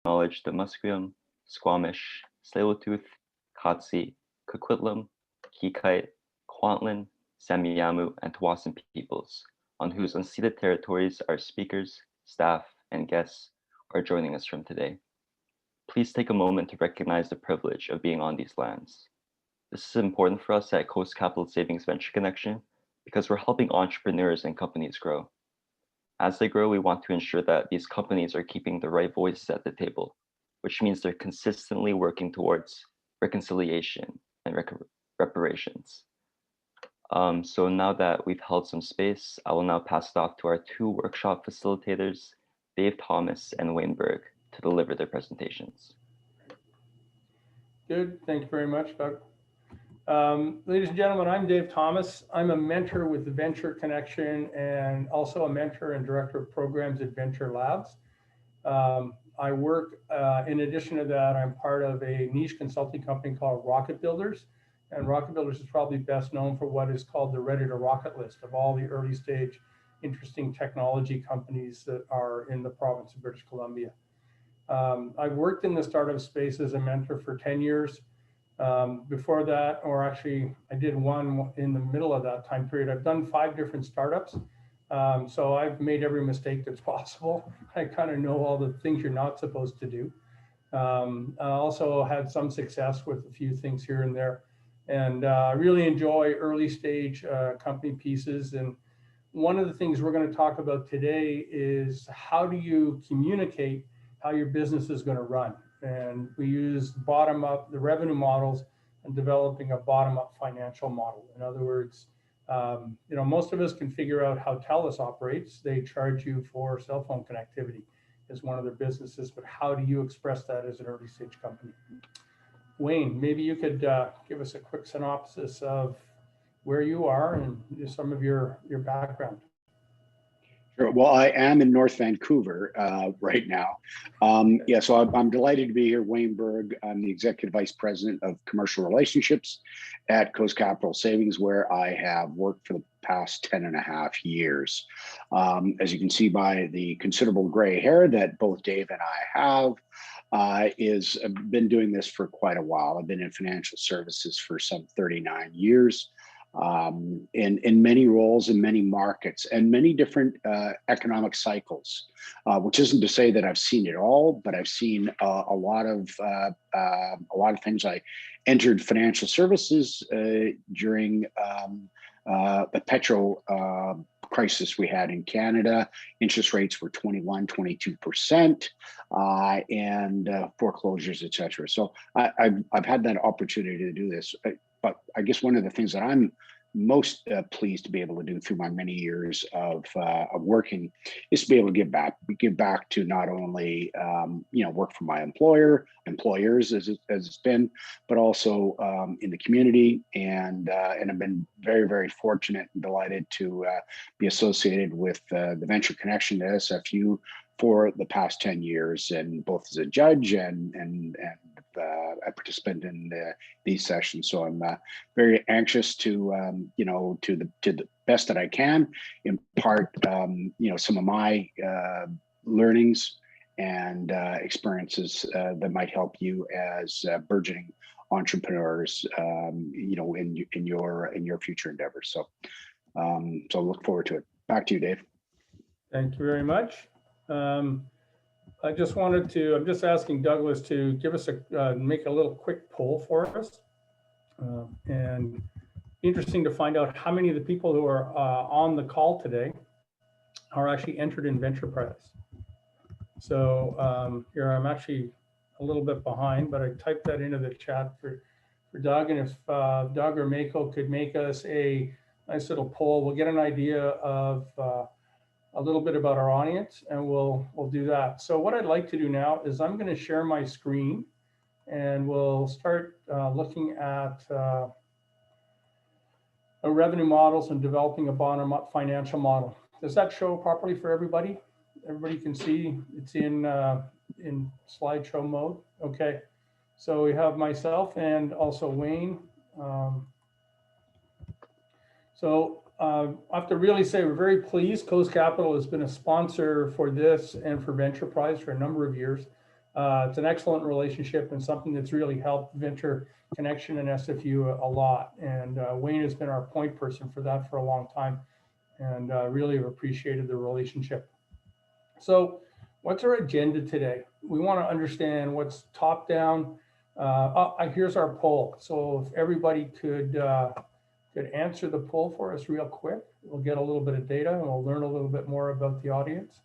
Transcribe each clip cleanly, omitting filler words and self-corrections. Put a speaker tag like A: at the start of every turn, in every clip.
A: acknowledge the Musqueam, Squamish, Tsleil-Waututh, Katsi, Coquitlam, Kikite, Kwantlen, Semiahmoo, and Tawasin peoples, on whose unceded territories our speakers, staff, and guests are joining us from today. Please take a moment to recognize the privilege of being on these lands. This is important for us at Coast Capital Savings Venture Connection because we're helping entrepreneurs and companies grow. As they grow, we want to ensure that these companies are keeping the right voices at the table, which means they're consistently working towards reconciliation and reparations. So now that we've held some space, I will now pass it off to our two workshop facilitators, Dave Thomas and Wayne Berg, to deliver their presentations.
B: Good, thank you very much, Doug. Ladies and gentlemen, I'm Dave Thomas. I'm a mentor with the Venture Connection and also a mentor and director of programs at Venture Labs. I work, in addition to that, I'm part of a niche consulting company called Rocket Builders. And Rocket Builders is probably best known for what is called the Ready to Rocket list of all the early stage interesting technology companies that are in the province of British Columbia. I've worked in the startup space as a mentor for 10 years. Before that, or actually I did one in the middle of that time period. I've done 5 different startups. So I've made every mistake that's possible. I kind of know all the things you're not supposed to do. I also had some success with a few things here and there. And I really enjoy early stage company pieces. And one of the things we're going to talk about today is how do you communicate how your business is going to run? And we use bottom up, the revenue models, and developing a bottom up financial model. In other words, most of us can figure out how TELUS operates. They charge you for cell phone connectivity as one of their businesses, but how do you express that as an early stage company? Wayne, maybe you could give us a quick synopsis of where you are and some of your background.
C: Sure. Well, I am in North Vancouver right now. So I'm delighted to be here. Wayne Berg, I'm the Executive Vice President of Commercial Relationships at Coast Capital Savings, where I have worked for the past 10 and a half years. As you can see by the considerable gray hair that both Dave and I have, I've been doing this for quite a while. I've been in financial services for some 39 years. In many roles, in many markets, and many different economic cycles, which isn't to say that I've seen it all, but I've seen a lot of things. I entered financial services during the petro crisis we had in Canada. Interest rates were 21, 22%, and foreclosures, etc. So I've had that opportunity to do this. But I guess one of the things that I'm most pleased to be able to do through my many years of working is to be able to give back to not only work for my employers as it's been, but also in the community, and I've been very, very fortunate and delighted to be associated with the Venture Connection at SFU for the past 10 years, and both as a judge and a participant in these sessions. So I'm very anxious to the best that I can impart some of my learnings and experiences that might help you as burgeoning entrepreneurs, in your future endeavors. So look forward to it. Back to you, Dave.
B: Thank you very much. I'm just asking Douglas to give us make a little quick poll for us. And interesting to find out how many of the people who are on the call today are actually entered in Ventureprize. So here I'm actually a little bit behind, but I typed that into the chat for Doug. And if Doug or Mako could make us a nice little poll, we'll get an idea of a little bit about our audience, and we'll do that. So what I'd like to do now is I'm going to share my screen, and we'll start looking at revenue models and developing a bottom-up financial model. Does that show properly for everybody? Everybody can see it's in slideshow mode. Okay. So we have myself and also Wayne. I have to really say we're very pleased. Coast Capital has been a sponsor for this and for Ventureprize for a number of years. It's an excellent relationship and something that's really helped Venture Connection and SFU a lot. And Wayne has been our point person for that for a long time, and really have appreciated the relationship. So what's our agenda today? We want to understand what's top down. Here's our poll. So if everybody could answer the poll for us real quick, we'll get a little bit of data and we'll learn a little bit more about the audience.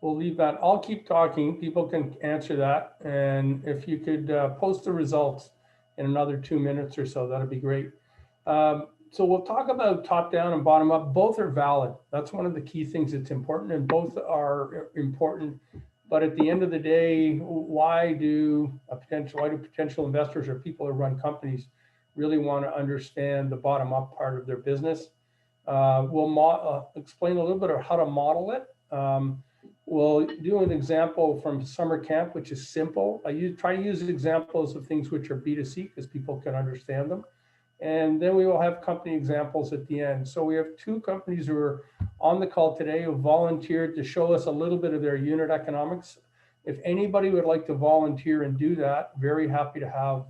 B: We'll leave that. I'll keep talking. People can answer that. And if you could post the results in another 2 minutes or so, that'd be great. So we'll talk about top down and bottom up. Both are valid. That's one of the key things that's important, and both are important. But at the end of the day, why do potential investors or people who run companies really want to understand the bottom up part of their business? We'll explain a little bit of how to model it. We'll do an example from summer camp, which is simple. I try to use examples of things which are B2C because people can understand them. And then we will have company examples at the end. So we have 2 companies who are on the call today who volunteered to show us a little bit of their unit economics. If anybody would like to volunteer and do that, very happy to have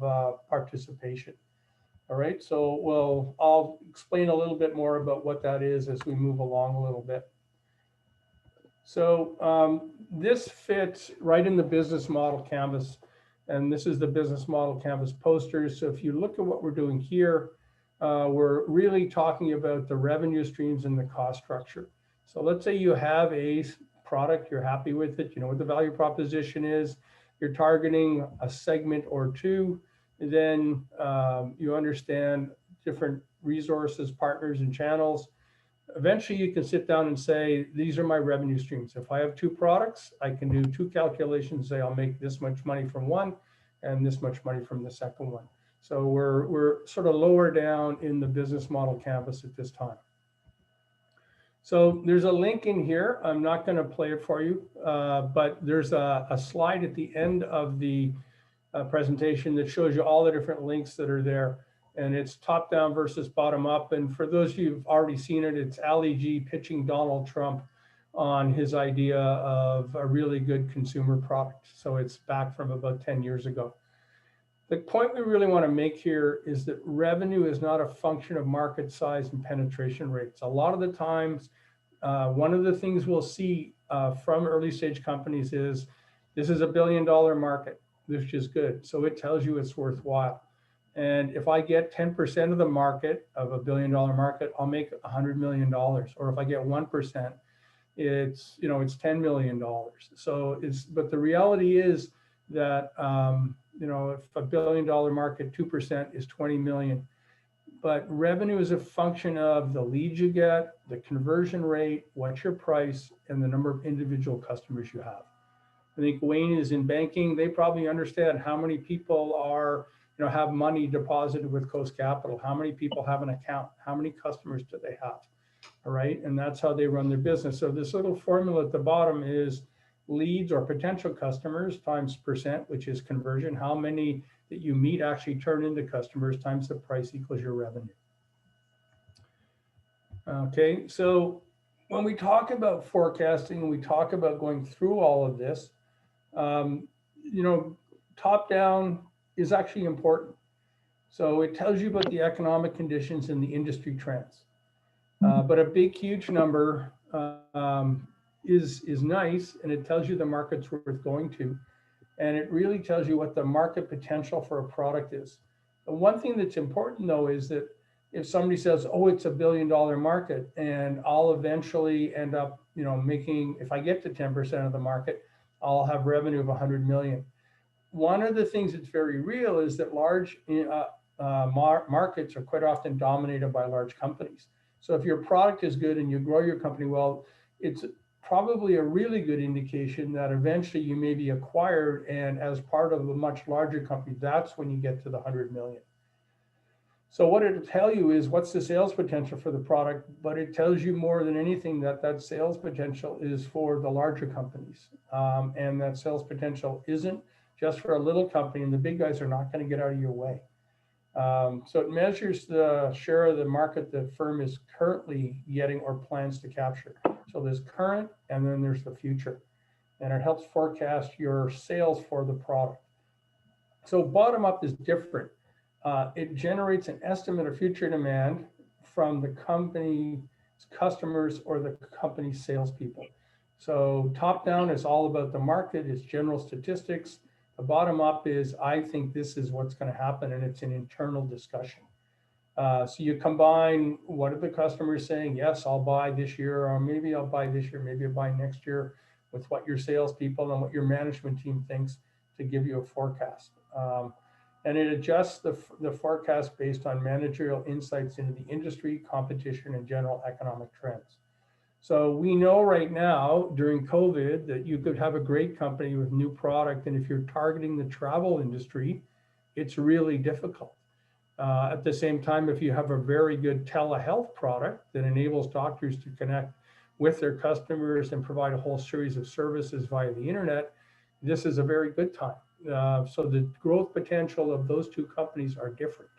B: participation. All right, so I'll explain a little bit more about what that is as we move along a little bit. So this fits right in the business model canvas, and this is the business model canvas posters. So if you look at what we're doing here, we're really talking about the revenue streams and the cost structure. So let's say you have a product, you're happy with it, you know what the value proposition is, you're targeting a segment or 2, then you understand different resources, partners, and channels. Eventually you can sit down and say, these are my revenue streams. If I have 2 products, I can do 2 calculations, say I'll make this much money from one and this much money from the second one. So we're sort of lower down in the business model canvas at this time. So there's a link in here. I'm not going to play it for you, but there's a slide at the end of the presentation that shows you all the different links that are there. And it's top down versus bottom up. And for those of you who've already seen it, it's Ali G pitching Donald Trump on his idea of a really good consumer product. So it's back from about 10 years ago. The point we really want to make here is that revenue is not a function of market size and penetration rates. A lot of the times, one of the things we'll see from early stage companies is, this is $1 billion market, which is good. So it tells you it's worthwhile. And if I get 10% of the market of $1 billion market, I'll make $100 million. Or if I get 1%, it's $10 million. So but the reality is that if $1 billion market, 2% is 20 million. But revenue is a function of the leads you get, the conversion rate, what's your price, and the number of individual customers you have. I think Wayne is in banking. They probably understand how many people have money deposited with Coast Capital, how many people have an account, how many customers do they have, all right? And that's how they run their business. So this little formula at the bottom is leads or potential customers times percent, which is conversion. How many that you meet actually turn into customers times the price equals your revenue. Okay, so when we talk about forecasting, we talk about going through all of this, top down is actually important. So it tells you about the economic conditions and the industry trends. But a big, huge number is nice, and it tells you the market's worth going to. And it really tells you what the market potential for a product is. The one thing that's important though is that if somebody says, oh, it's $1 billion market, and I'll eventually end up, making, if I get to 10% of the market, I'll have revenue of 100 million. One of the things that's very real is that large markets are quite often dominated by large companies. So if your product is good and you grow your company well, it's probably a really good indication that eventually you may be acquired, and as part of a much larger company, that's when you get to the 100 million. So what it'll tell you is what's the sales potential for the product, but it tells you more than anything that sales potential is for the larger companies. And that sales potential isn't just for a little company, and the big guys are not going to get out of your way. So it measures the share of the market the firm is currently getting or plans to capture. So there's current and then there's the future. And it helps forecast your sales for the product. So bottom up is different. It generates an estimate of future demand from the company's customers or the company's salespeople. So top down is all about the market, it's general statistics. The bottom up is, I think this is what's going to happen, and it's an internal discussion. So you combine what are the customers saying? Yes, I'll buy this year, or maybe I'll buy this year, maybe I'll buy next year, with what your salespeople and what your management team thinks to give you a forecast. And it adjusts the forecast based on managerial insights into the industry, competition, and general economic trends. So we know right now during COVID that you could have a great company with new product, and if you're targeting the travel industry, it's really difficult. At the same time, if you have a very good telehealth product that enables doctors to connect with their customers and provide a whole series of services via the internet, this is a very good time. So the growth potential of those two companies are different.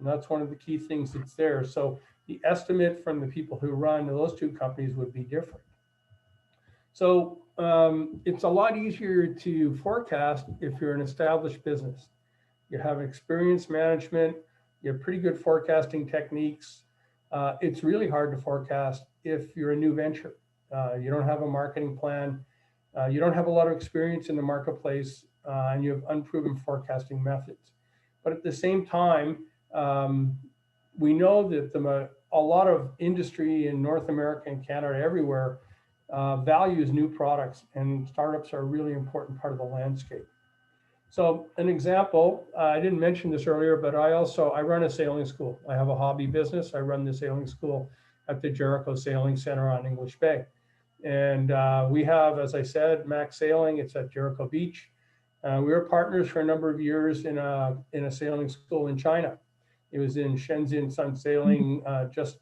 B: And that's one of the key things that's there. So the estimate from the people who run those two companies would be different. So it's a lot easier to forecast if you're an established business. You have experienced management, you have pretty good forecasting techniques. It's really hard to forecast if you're a new venture. You don't have a marketing plan, you don't have a lot of experience in the marketplace, and you have unproven forecasting methods. But at the same time, we know that a lot of industry in North America and Canada, everywhere, values new products, and startups are a really important part of the landscape. So an example, I didn't mention this earlier, but I run a sailing school. I have a hobby business. I run the sailing school at the Jericho Sailing Center on English Bay. And we have, as I said, Max Sailing. It's at Jericho Beach. We were partners for a number of years in a sailing school in China. It was in Shenzhen Sun Sailing, just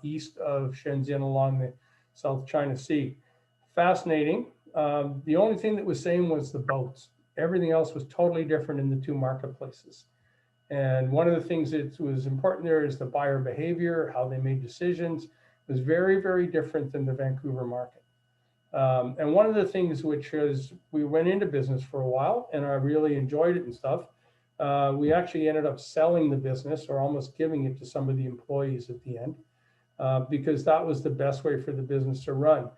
B: east of Shenzhen along the South China Sea. Fascinating. The only thing that was same was the boats. Everything else was totally different in the two marketplaces. And one of the things that was important there is the buyer behavior, how they made decisions. It was very, very different than the Vancouver market. And one of the things which is, we went into business for a while and I really enjoyed it and stuff. We actually ended up selling the business or almost giving it to some of the employees at the end because that was the best way for the business to run.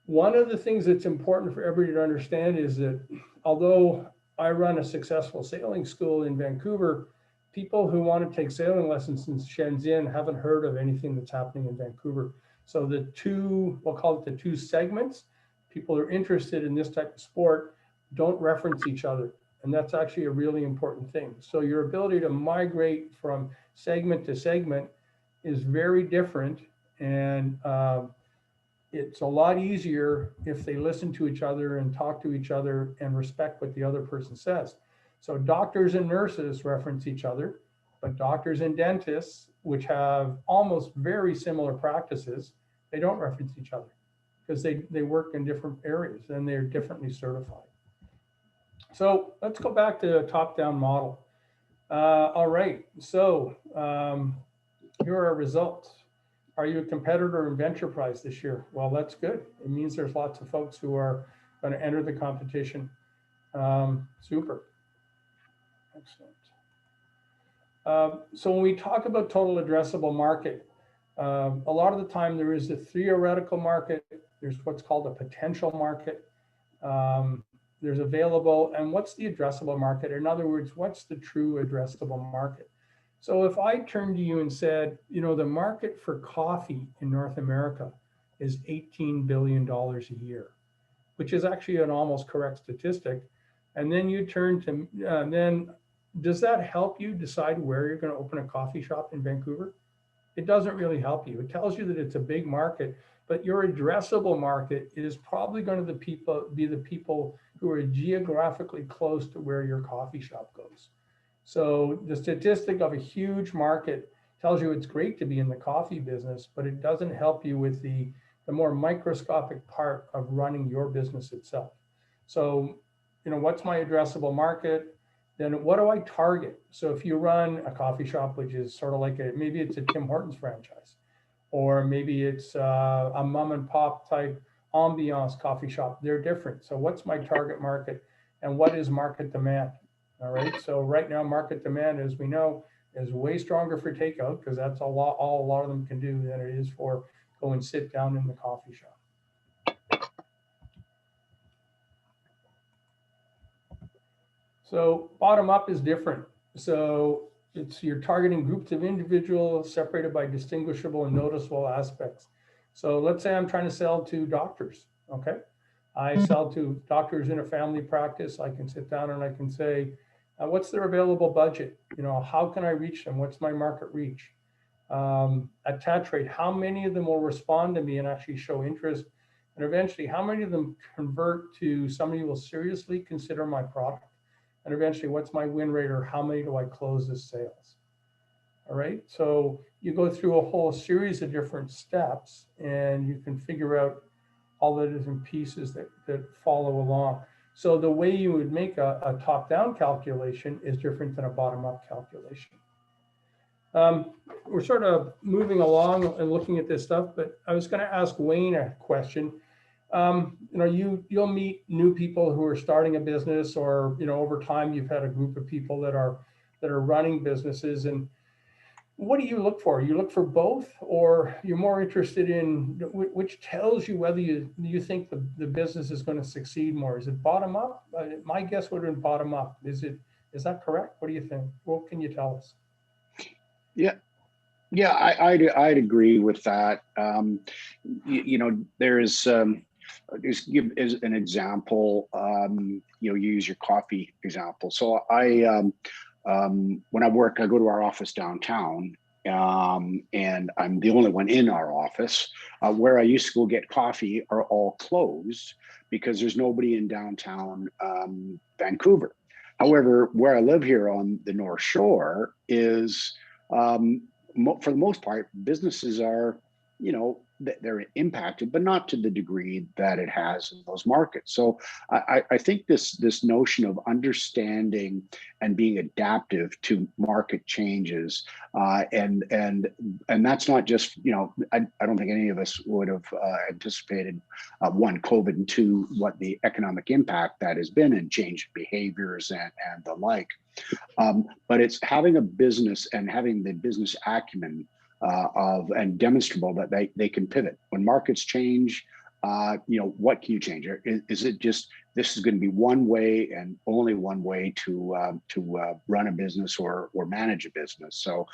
B: One of the things that's important for everybody to understand is that although I run a successful sailing school in Vancouver, people who want to take sailing lessons in Shenzhen haven't heard of anything that's happening in Vancouver. So the two, we'll call it the two segments, people who are interested in this type of sport don't reference each other. And that's actually a really important thing. So your ability to migrate from segment to segment is very different. And it's a lot easier if they listen to each other and talk to each other and respect what the other person says. So doctors and nurses reference each other, but doctors and dentists, which have almost very similar practices, they don't reference each other because they work in different areas and they're differently certified. So let's go back to a top-down model. All right, so here are our results. Are you a competitor in Venture Prize this year? Well, that's good. It means there's lots of folks who are going to enter the competition. Super. Excellent. So when we talk about total addressable market, a lot of the time there is a theoretical market, there's what's called a potential market, there's available, and what's the addressable market? In other words, what's the true addressable market? So if I turned to you and said, you know, the market for coffee in North America is $18 billion a year, which is actually an almost correct statistic. And then you turn to, then does that help you decide where you're going to open a coffee shop in Vancouver? It doesn't really help you. It tells you that it's a big market, but your addressable market is probably going to be the people who are geographically close to where your coffee shop goes. So the statistic of a huge market tells you it's great to be in the coffee business, but it doesn't help you with the more microscopic part of running your business itself. So, you know, what's my addressable market? then what do I target? So if you run a coffee shop, which is sort of like maybe it's a Tim Hortons franchise, or maybe it's a mom and pop type ambiance coffee shop, they're different. So what's my target market and what is market demand? All right. So right now, market demand, as we know, is way stronger for takeout because that's all a lot of them can do than it is for go and sit down in the coffee shop. So bottom up is different. So you're targeting groups of individuals separated by distinguishable and noticeable aspects. So let's say I'm trying to sell to doctors, okay? I sell to doctors in a family practice. I can sit down and I can say, what's their available budget? You know, how can I reach them? What's my market reach? Attach rate, how many of them will respond to me and actually show interest? And eventually, how many of them convert to somebody who will seriously consider my product? And eventually, what's my win rate, or how many do I close as sales? All right, so you go through a whole series of different steps and you can figure out all the different pieces that follow along. So the way you would make a top-down calculation is different than a bottom-up calculation. We're sort of moving along and looking at this stuff, but I was going to ask Wayne a question. You know, you'll meet new people who are starting a business, or you know, over time you've had a group of people that are running businesses. And what do you look for? You look for both, or you're more interested in which tells you whether you think the business is going to succeed more? Is it bottom up? My guess would have been bottom up. Is that correct? What do you think? What can you tell us?
C: Yeah, I'd agree with that. You know, there's just give as an example. You know, you use your coffee example. So when I go to our office downtown, and I'm the only one in our office. Where I used to go get coffee are all closed because there's nobody in downtown Vancouver. However, where I live here on the North Shore is, for the most part, businesses are, you know, they're impacted, but not to the degree that it has in those markets. So I think this notion of understanding and being adaptive to market changes, and that's not just, you know, I don't think any of us would have anticipated, one, COVID, and two, what the economic impact that has been and changed behaviors and the like. But it's having a business and having the business acumen and demonstrable that they can pivot when markets change. You know, what can you change? Is it just this is going to be one way and only one way to run a business or manage a business? So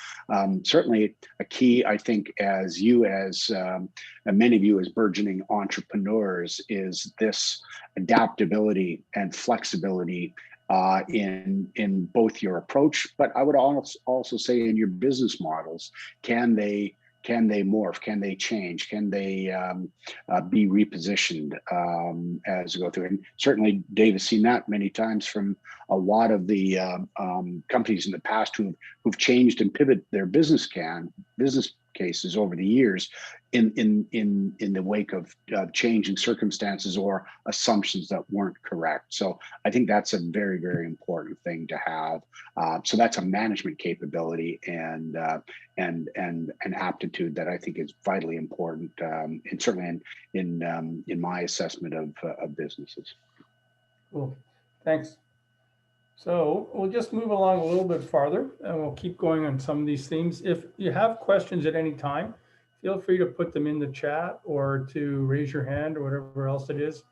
C: certainly a key, I think, as many of you as burgeoning entrepreneurs, is this adaptability and flexibility in both your approach, but I would also say in your business models. Can they morph? Can they change? Can they be repositioned as we go through? And certainly Dave has seen that many times from a lot of the companies in the past who've changed and pivoted their business cases over the years in the wake of changing circumstances or assumptions that weren't correct. So I think that's a very, very important thing to have. So that's a management capability and an aptitude that I think is vitally important, and certainly in my assessment of businesses.
B: Cool, thanks. So we'll just move along a little bit farther and we'll keep going on some of these themes. If you have questions at any time, feel free to put them in the chat or to raise your hand or whatever else it is.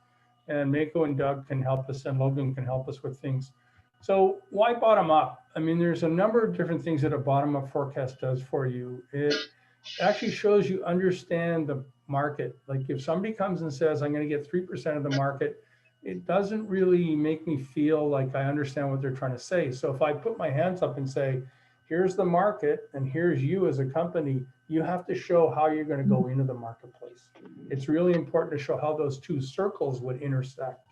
B: And Mako and Doug can help us, and Logan can help us with things. So why bottom up? I mean, there's a number of different things that a bottom up forecast does for you. It actually shows you understand the market. Like if somebody comes and says, I'm going to get 3% of the market, it doesn't really make me feel like I understand what they're trying to say. So if I put my hands up and say, here's the market and here's you as a company, you have to show how you're going to go into the marketplace. It's really important to show how those two circles would intersect.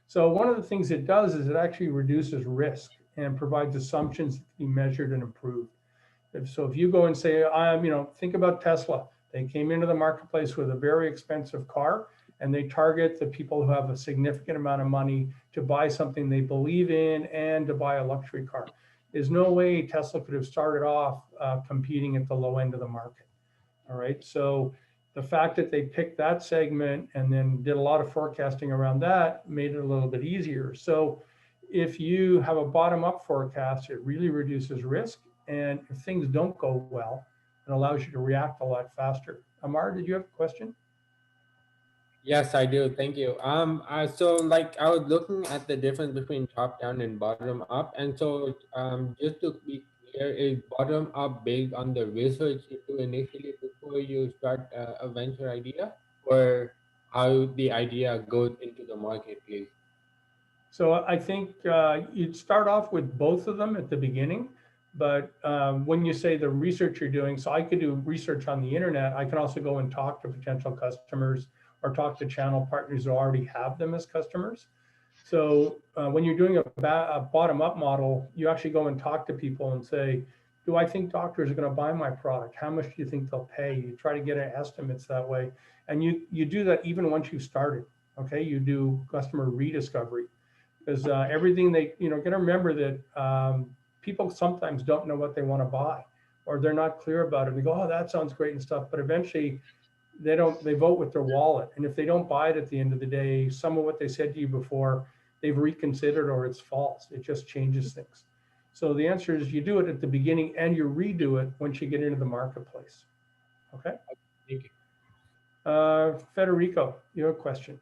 B: So one of the things it does is it actually reduces risk and provides assumptions that can be measured and improved. So if you go and say, think about Tesla. They came into the marketplace with a very expensive car, and they target the people who have a significant amount of money to buy something they believe in and to buy a luxury car. There's no way Tesla could have started off competing at the low end of the market. All right, so the fact that they picked that segment and then did a lot of forecasting around that made it a little bit easier. So if you have a bottom-up forecast, it really reduces risk. And if things don't go well, it allows you to react a lot faster. Amar, did you have a question?
D: Yes, I do. Thank you. So like I was looking at the difference between top down and bottom up, and so just to be clear, is bottom up based on the research you do initially before you start a venture idea, or how the idea goes into the marketplace?
B: So I think you'd start off with both of them at the beginning. But when you say the research you're doing, so I could do research on the internet. I can also go and talk to potential customers or talk to channel partners who already have them as customers. So when you're doing a bottom-up model, you actually go and talk to people and say, do I think doctors are going to buy my product? How much do you think they'll pay? You try to get estimates that way. And you do that even once you've started. Okay, you do customer rediscovery. Because everything got to remember that people sometimes don't know what they want to buy, or they're not clear about it. They go, oh, that sounds great and stuff. But eventually they vote with their wallet. And if they don't buy it at the end of the day, some of what they said to you before, they've reconsidered or it's false. It just changes things. So the answer is you do it at the beginning and you redo it once you get into the marketplace. Okay.
D: Thank you.
B: Federico, you have a question.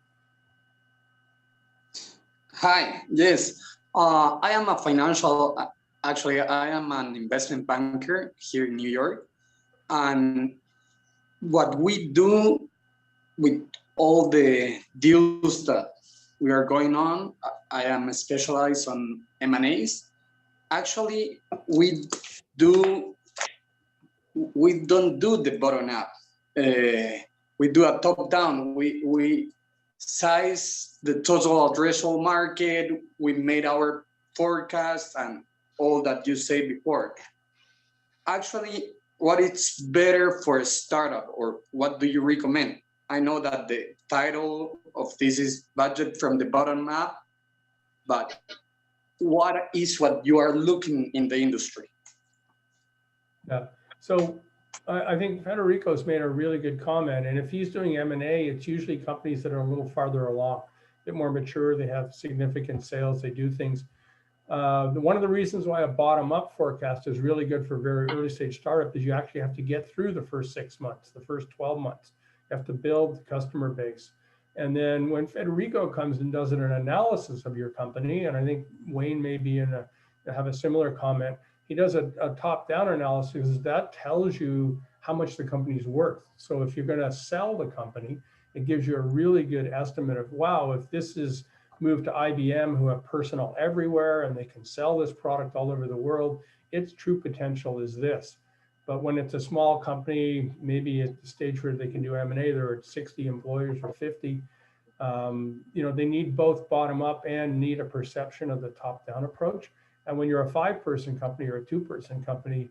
E: Hi, yes. I am a financial, actually, I am an investment banker here in New York. And what we do with all the deals that we are going on, I am specialized on M&As. Actually, we don't do the bottom up. We do a top down. We size the total addressable market. We made our forecast and all that you said before. Actually, what is better for a startup, or what do you recommend? I know that the title of this is budget from the bottom up, but what you are looking in the industry?
B: Yeah. So I think Federico's made a really good comment. And if he's doing M&A, it's usually companies that are a little farther along, a bit more mature. They have significant sales. They do things. One of the reasons why a bottom-up forecast is really good for very early stage startup is you actually have to get through the first 6 months, the first 12 months. You have to build the customer base. And then when Federico comes and does an analysis of your company, and I think Wayne may be have a similar comment, he does a top-down analysis that tells you how much the company's worth. So if you're going to sell the company, it gives you a really good estimate of, wow, if this is moved to IBM, who have personnel everywhere and they can sell this product all over the world, its true potential is this. But when it's a small company, maybe at the stage where they can do M&A, they're at 60 employees or 50. They need both bottom up and need a perception of the top down approach. And when you're a 5-person company or a 2-person company,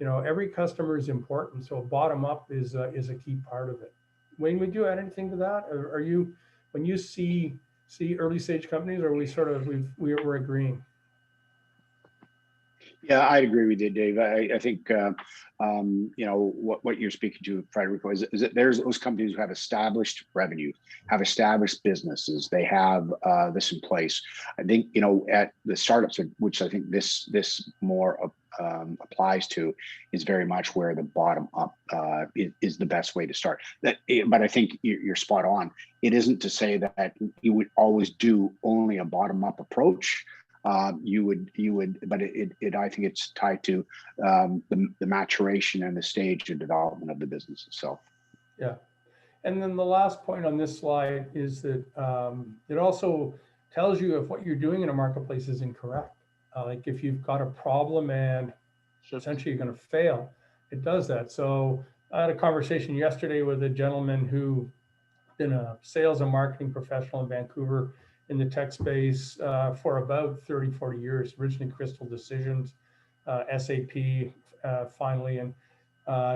B: every customer is important. So bottom up is a key part of it. Wayne, would you add anything to that? Or are you, when you see early stage companies, or we're agreeing?
C: Yeah, I'd agree with you, Dave. I think what you're speaking to, Federico, is that there's those companies who have established revenue, have established businesses. They have this in place. I think at the startups, which I think this more applies to, is very much where the bottom up is the best way to start. But I think you're spot on. It isn't to say that you would always do only a bottom up approach. You would, but I think it's tied to the maturation and the stage of development of the business itself.
B: Yeah. And then the last point on this slide is that it also tells you if what you're doing in a marketplace is incorrect. Like if you've got a problem and essentially you're going to fail, it does that. So I had a conversation yesterday with a gentleman who been a sales and marketing professional in Vancouver in the tech space for about 30, 40 years, originally Crystal Decisions, SAP finally. And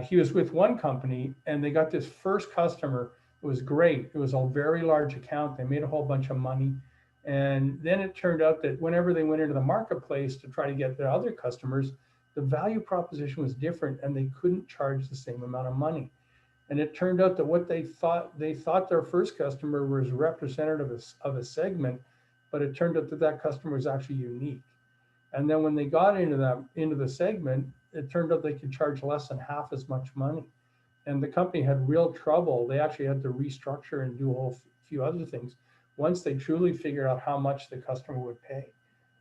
B: he was with one company and they got this first customer It was great. It was a very large account. They made a whole bunch of money. And then it turned out that whenever they went into the marketplace to try to get their other customers, the value proposition was different and they couldn't charge the same amount of money. And it turned out that what they thought their first customer was representative of a segment, but it turned out that that customer was actually unique. And then when they got into the segment, it turned out they could charge less than half as much money. And the company had real trouble. They actually had to restructure and do a whole few other things once they truly figured out how much the customer would pay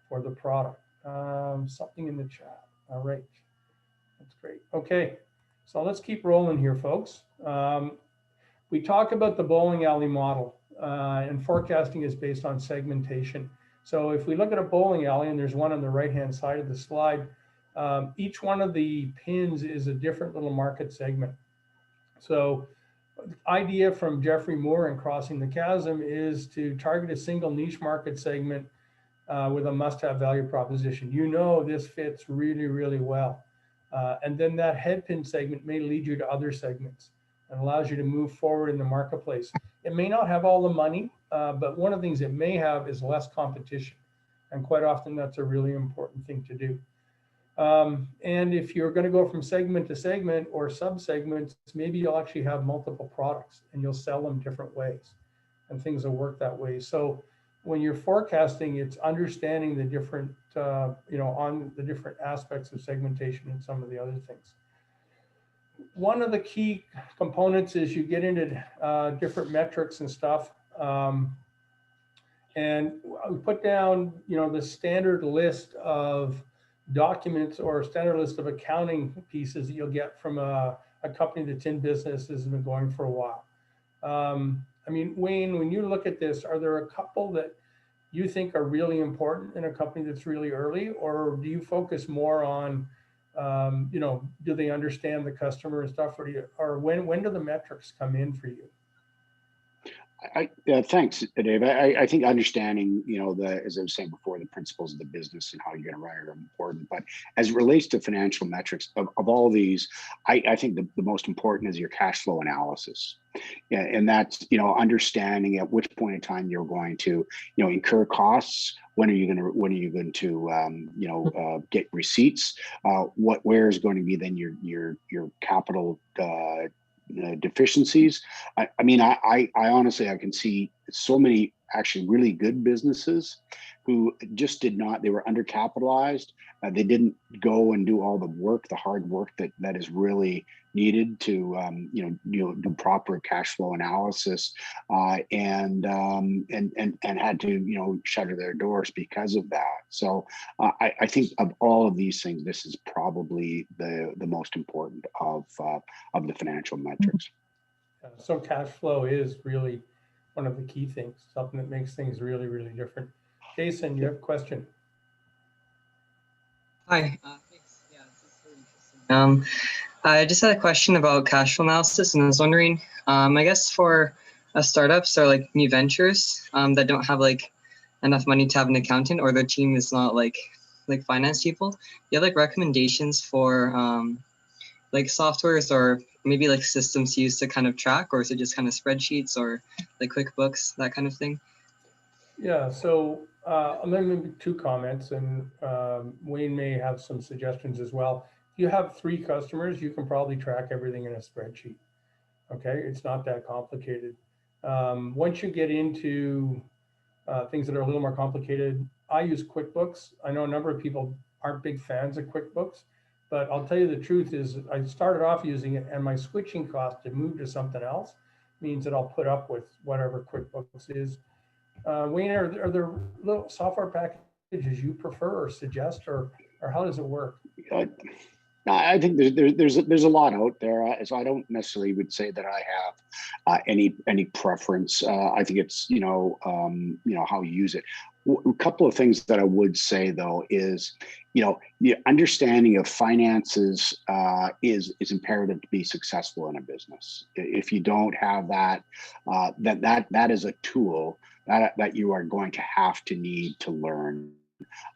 B: for the product. Something in the chat. All right, that's great. Okay, so let's keep rolling here, folks. We talk about the bowling alley model, and forecasting is based on segmentation. So if we look at a bowling alley, and there's one on the right-hand side of the slide, each one of the pins is a different little market segment. So the idea from Jeffrey Moore in Crossing the Chasm is to target a single niche market segment with a must-have value proposition. You know this fits really, really well. And then that head pin segment may lead you to other segments and allows you to move forward in the marketplace. It may not have all the money, but one of the things it may have is less competition. And quite often that's a really important thing to do. And if you're going to go from segment to segment or sub-segments, maybe you'll actually have multiple products and you'll sell them different ways and things will work that way. So when you're forecasting, it's understanding the different, on the different aspects of segmentation and some of the other things. One of the key components is you get into different metrics and stuff. And we put down, the standard list of documents or standard list of accounting pieces that you'll get from a company that's in business, has been going for a while. I mean, Wayne, when you look at this, are there a couple that you think are really important in a company that's really early, or do you focus more on, do they understand the customer and stuff, or when do the metrics come in for you?
C: Thanks, Dave. I think understanding, as I was saying before, the principles of the business and how you're going to run it are important. But as it relates to financial metrics, of all these, I think the most important is your cash flow analysis. Yeah, and that's, understanding at which point in time you're going to, incur costs. When are you going to get receipts? Where is going to be then your capital deficiencies? I mean, I honestly, I can see so many actually really good businesses who just they were undercapitalized. They didn't go and do all the work, the hard work that is really needed to, do proper cash flow analysis, and had to, shutter their doors because of that. So I think of all of these things, this is probably the most important of the financial metrics.
B: So cash flow is really one of the key things, something that makes things really, really different. Jason, you have a question?
F: Hi, thanks. Yeah, this is really interesting. I just had a question about cash flow analysis, and I was wondering, I guess for startups or like new ventures that don't have like enough money to have an accountant, or their team is not like finance people, do you have like recommendations for like softwares or maybe like systems used to kind of track, or is it just kind of spreadsheets or like QuickBooks, that kind of thing?
B: Yeah, so I'm going to make 2 comments, and Wayne may have some suggestions as well. If you have 3 customers, you can probably track everything in a spreadsheet. Okay, it's not that complicated. Once you get into things that are a little more complicated, I use QuickBooks. I know a number of people aren't big fans of QuickBooks, but I'll tell you the truth is I started off using it, and my switching cost to move to something else means that I'll put up with whatever QuickBooks is. Wayne, are there little software packages you prefer or suggest, or how does it work?
C: I think there's a lot out there, so I don't necessarily would say that I have any preference. I think it's how you use it. A couple of things that I would say though is the understanding of finances is imperative to be successful in a business. If you don't have that, that is a tool that you are going to need to learn.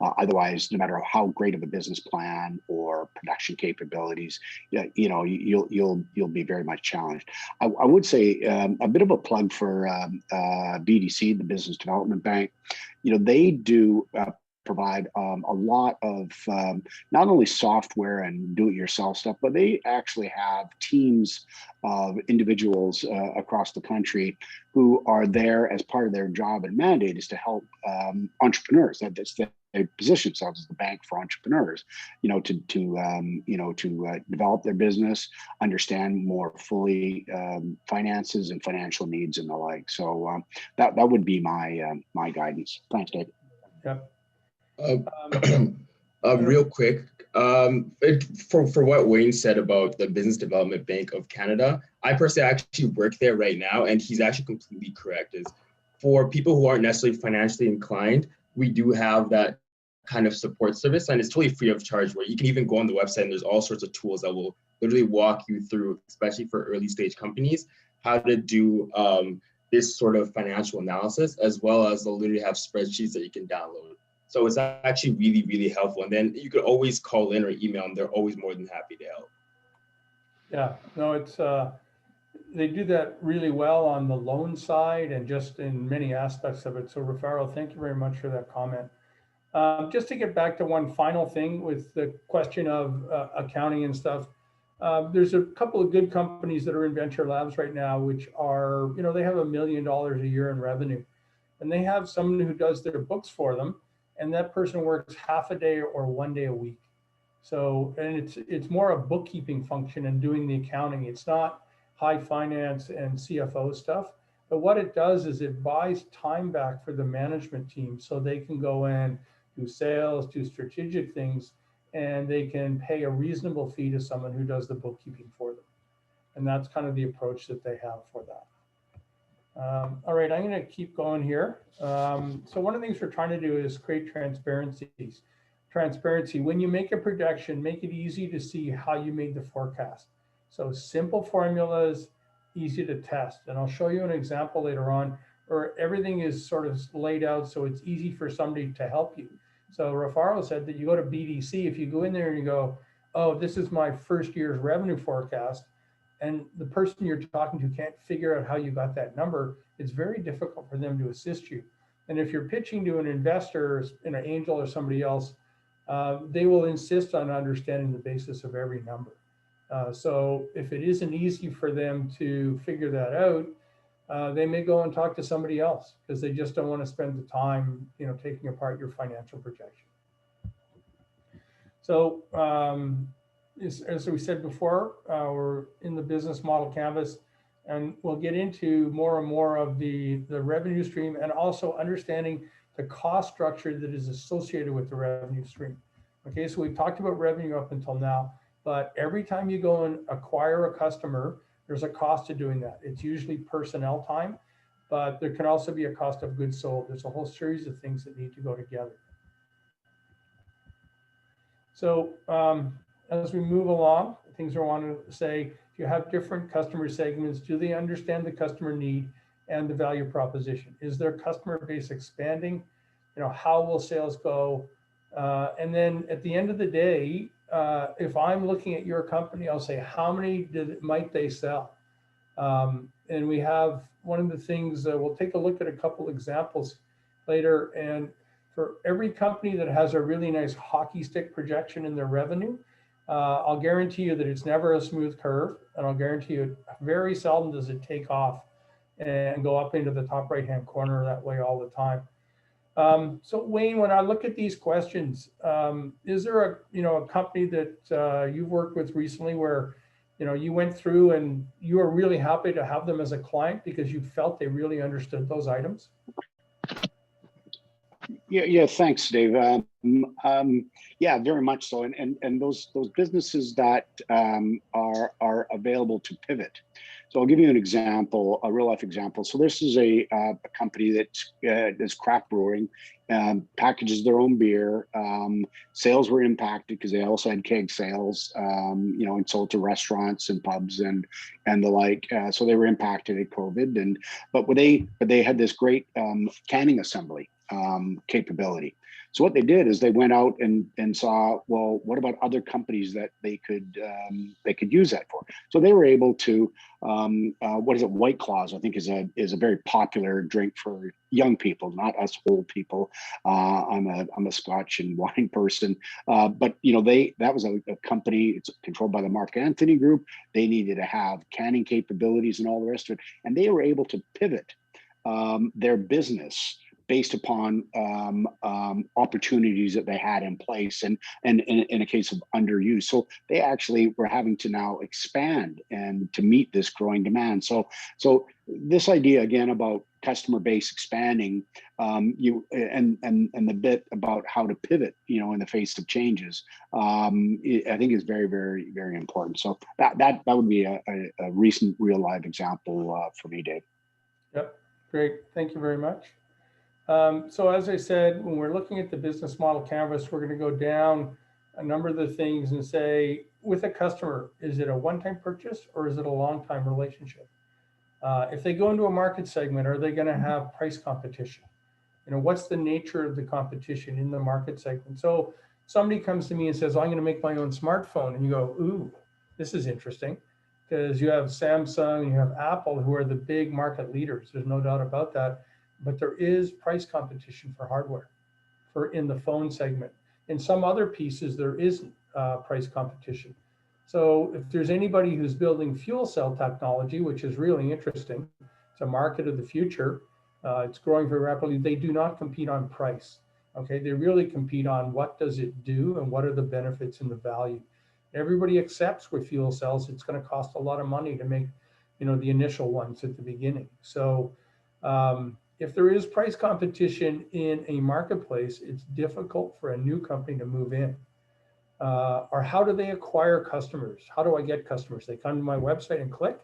C: Otherwise, no matter how great of a business plan or production capabilities, you'll be very much challenged. I would say a bit of a plug for BDC, the Business Development Bank. They do provide a lot of not only software and do-it-yourself stuff, but they actually have teams of individuals across the country who are there as part of their job and mandate is to help entrepreneurs. They position themselves as the bank for entrepreneurs, to develop their business, understand more fully finances and financial needs and the like. So that would be my guidance. Thanks, Dave.
B: Yep.
G: Real quick, for what Wayne said about the Business Development Bank of Canada, I personally actually work there right now, and he's actually completely correct. Is for people who aren't necessarily financially inclined, we do have that kind of support service, and it's totally free of charge, where you can even go on the website and there's all sorts of tools that will literally walk you through, especially for early stage companies, how to do this sort of financial analysis, as well as they'll literally have spreadsheets that you can download. So it's actually really, really helpful. And then you could always call in or email them. They're always more than happy to help.
B: Yeah, no, it's they do that really well on the loan side and just in many aspects of it. So Rafael, thank you very much for that comment. Just to get back to one final thing with the question of accounting and stuff, there's a couple of good companies that are in Venture Labs right now, which are, they have $1 million a year in revenue, and they have someone who does their books for them, and that person works half a day or 1 day a week. So, and it's more a bookkeeping function and doing the accounting. It's not high finance and CFO stuff, but what it does is it buys time back for the management team so they can go in, do sales, do strategic things, and they can pay a reasonable fee to someone who does the bookkeeping for them. And that's kind of the approach that they have for that. All right, I'm going to keep going here. So one of the things we're trying to do is create transparency. When you make a projection, make it easy to see how you made the forecast. So simple formulas, easy to test. And I'll show you an example later on where everything is sort of laid out so it's easy for somebody to help you. So Rafael said that you go to BDC, if you go in there and you go, oh, this is my first year's revenue forecast, and the person you're talking to can't figure out how you got that number, it's very difficult for them to assist you. And if you're pitching to an investor, an angel or somebody else, they will insist on understanding the basis of every number. So if it isn't easy for them to figure that out, they may go and talk to somebody else because they just don't want to spend the time, taking apart your financial projection. So as we said before, we're in the business model canvas, and we'll get into more and more of the revenue stream and also understanding the cost structure that is associated with the revenue stream. Okay, so we've talked about revenue up until now, but every time you go and acquire a customer, there's a cost to doing that. It's usually personnel time, but there can also be a cost of goods sold. There's a whole series of things that need to go together. So as we move along, things I want to say, if you have different customer segments, do they understand the customer need and the value proposition? Is their customer base expanding? How will sales go? And then at the end of the day, if I'm looking at your company, I'll say, how many might they sell? And we have one of the things, we'll take a look at a couple examples later. And for every company that has a really nice hockey stick projection in their revenue, I'll guarantee you that it's never a smooth curve. And I'll guarantee you very seldom does it take off and go up into the top right-hand corner that way all the time. So Wayne, when I look at these questions, is there a company that you've worked with recently where you went through and you were really happy to have them as a client because you felt they really understood those items?
C: Yeah, thanks, Dave. Yeah, very much so. And those businesses that are available to pivot. So I'll give you an example, a real life example. So this is a company that is craft brewing, packages their own beer. Sales were impacted because they also had keg sales, and sold to restaurants and pubs and the like. So they were impacted at COVID. But they had this great canning assembly capability. So what they did is they went out and saw, well, what about other companies that they could use that for? So they were able to, what is it? White Claws, I think, is a very popular drink for young people, not us old people. I'm a Scotch and wine person, but that was a company. It's controlled by the Mark Anthony Group. They needed to have canning capabilities and all the rest of it, and they were able to pivot their business based upon opportunities that they had in place, and in a case of underuse. So they actually were having to now expand and to meet this growing demand. So this idea again about customer base expanding, and the bit about how to pivot, in the face of changes, I think is very, very, very important. So that would be a recent real live example for me, Dave.
B: Yep, great. Thank you very much. So as I said, when we're looking at the business model canvas, we're going to go down a number of the things and say, with a customer, is it a one-time purchase or is it a long-time relationship? If they go into a market segment, are they going to have price competition? What's the nature of the competition in the market segment? So somebody comes to me and says, I'm going to make my own smartphone. And you go, ooh, this is interesting, because you have Samsung, you have Apple, who are the big market leaders. There's no doubt about that. But there is price competition for hardware in the phone segment. In some other pieces, there isn't price competition. So if there's anybody who's building fuel cell technology, which is really interesting, it's a market of the future, it's growing very rapidly, they do not compete on price. Okay, they really compete on what does it do and what are the benefits and the value. Everybody accepts with fuel cells, it's going to cost a lot of money to make, the initial ones at the beginning. So if there is price competition in a marketplace, it's difficult for a new company to move in. Or how do they acquire customers? How do I get customers? They come to my website and click,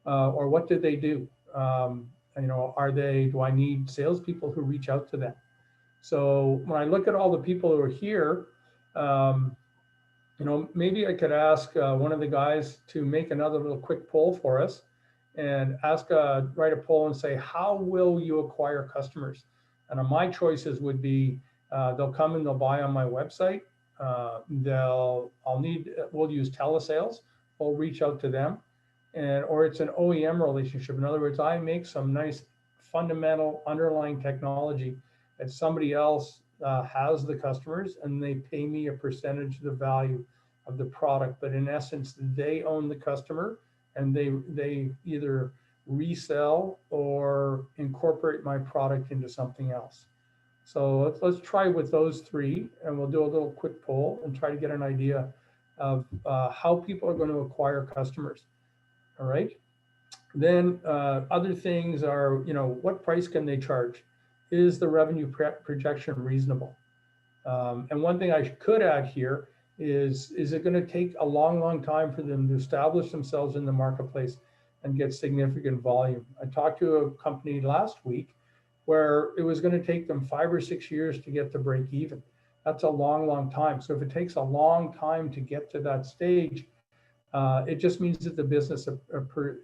B: or what do they do? Do I need salespeople who reach out to them? So when I look at all the people who are here, maybe I could ask one of the guys to make another little quick poll for us, and write a poll and say, how will you acquire customers? And my choices would be, they'll come and they'll buy on my website. We'll use telesales. We'll reach out to them, or it's an OEM relationship. In other words, I make some nice fundamental underlying technology that somebody else has the customers, and they pay me a percentage of the value of the product. But in essence, they own the customer, and they either resell or incorporate my product into something else. So let's try with those three, and we'll do a little quick poll and try to get an idea of how people are going to acquire customers. All right. Then other things are, what price can they charge? Is the revenue projection reasonable? And one thing I could add here is it going to take a long, long time for them to establish themselves in the marketplace and get significant volume? I talked to a company last week where it was going to take them 5 or 6 years to get to break even. That's a long, long time. So if it takes a long time to get to that stage, it just means that the business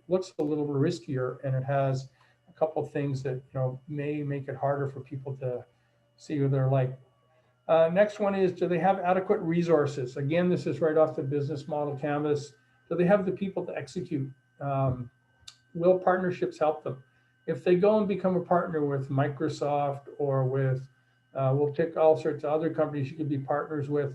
B: looks a little riskier, and it has a couple of things that may make it harder for people to see who they're like. Next one is, do they have adequate resources? Again, this is right off the business model canvas. Do they have the people to execute? Will partnerships help them? If they go and become a partner with Microsoft or with, we'll pick all sorts of other companies you could be partners with,